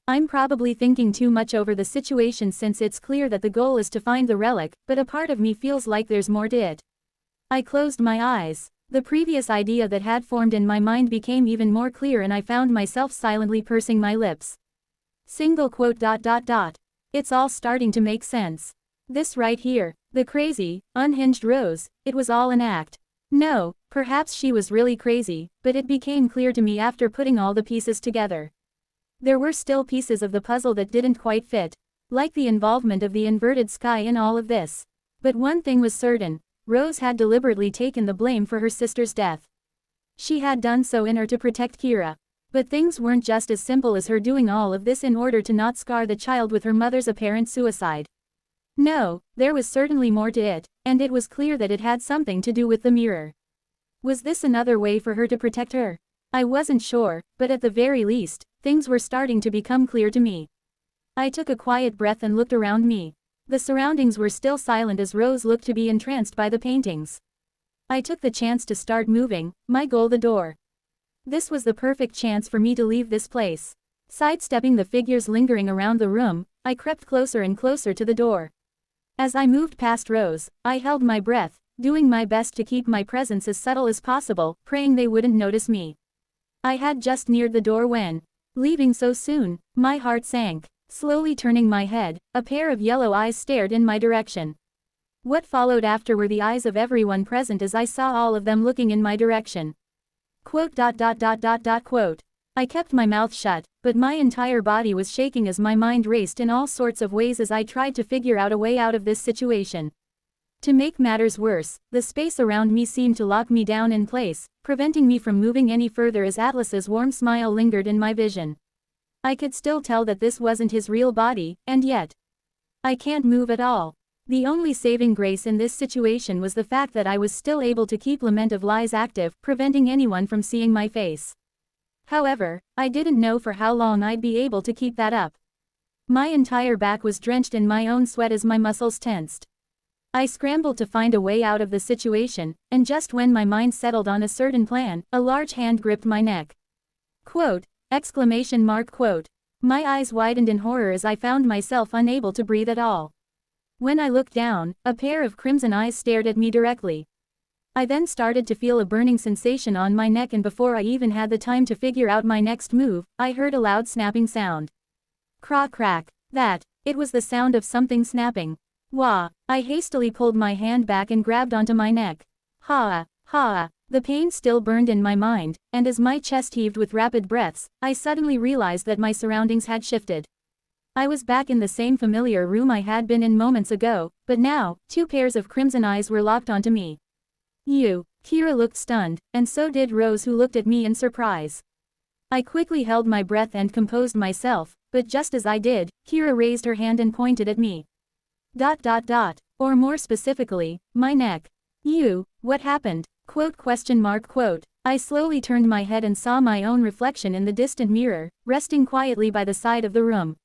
I'm probably thinking too much over the situation since it's clear that the goal is to find the relic, but a part of me feels like there's more to it. I closed my eyes. The previous idea that had formed in my mind became even more clear and I found myself silently pursing my lips. It's all starting to make sense. This right here, the crazy, unhinged Rose, it was all an act. No, perhaps she was really crazy, but it became clear to me after putting all the pieces together. There were still pieces of the puzzle that didn't quite fit, like the involvement of the inverted sky in all of this. But one thing was certain, Rose had deliberately taken the blame for her sister's death. She had done so in order to protect Kira. But things weren't just as simple as her doing all of this in order to not scar the child with her mother's apparent suicide. No, there was certainly more to it, and it was clear that it had something to do with the mirror. Was this another way for her to protect her? I wasn't sure, but at the very least, things were starting to become clear to me. I took a quiet breath and looked around me. The surroundings were still silent as Rose looked to be entranced by the paintings. I took the chance to start moving, my goal the door. This was the perfect chance for me to leave this place. Sidestepping the figures lingering around the room, I crept closer and closer to the door. As I moved past Rose, I held my breath, doing my best to keep my presence as subtle as possible, praying they wouldn't notice me. I had just neared the door when, leaving so soon, my heart sank. Slowly turning my head, a pair of yellow eyes stared in my direction. What followed after were the eyes of everyone present as I saw all of them looking in my direction. Quote. I kept my mouth shut, but my entire body was shaking as my mind raced in all sorts of ways as I tried to figure out a way out of this situation. To make matters worse, the space around me seemed to lock me down in place, preventing me from moving any further as Atlas's warm smile lingered in my vision. I could still tell that this wasn't his real body, and yet I can't move at all. The only saving grace in this situation was the fact that I was still able to keep Lament of Lies active, preventing anyone from seeing my face. However, I didn't know for how long I'd be able to keep that up. My entire back was drenched in my own sweat as my muscles tensed. I scrambled to find a way out of the situation, and just when my mind settled on a certain plan, a large hand gripped my neck. Quote. My eyes widened in horror as I found myself unable to breathe at all. When I looked down, a pair of crimson eyes stared at me directly. I then started to feel a burning sensation on my neck, and before I even had the time to figure out my next move, I heard a loud snapping sound. Crack. It was the sound of something snapping. Wah! I hastily pulled my hand back and grabbed onto my neck. Ha! The pain still burned in my mind, and as my chest heaved with rapid breaths, I suddenly realized that my surroundings had shifted. I was back in the same familiar room I had been in moments ago, but now, two pairs of crimson eyes were locked onto me. Kira looked stunned, and so did Rose, who looked at me in surprise. I quickly held my breath and composed myself, but just as I did, Kira raised her hand and pointed at me. Or more specifically, my neck. What happened? I slowly turned my head and saw my own reflection in the distant mirror, resting quietly by the side of the room.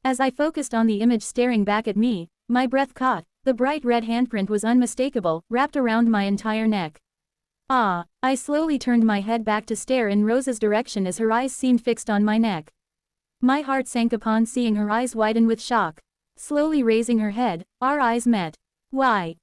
As I focused on the image staring back at me, my breath caught. The bright red handprint was unmistakable, wrapped around my entire neck. I slowly turned my head back to stare in Rose's direction as her eyes seemed fixed on my neck. My heart sank upon seeing her eyes widen with shock. Slowly raising her head, our eyes met. Why?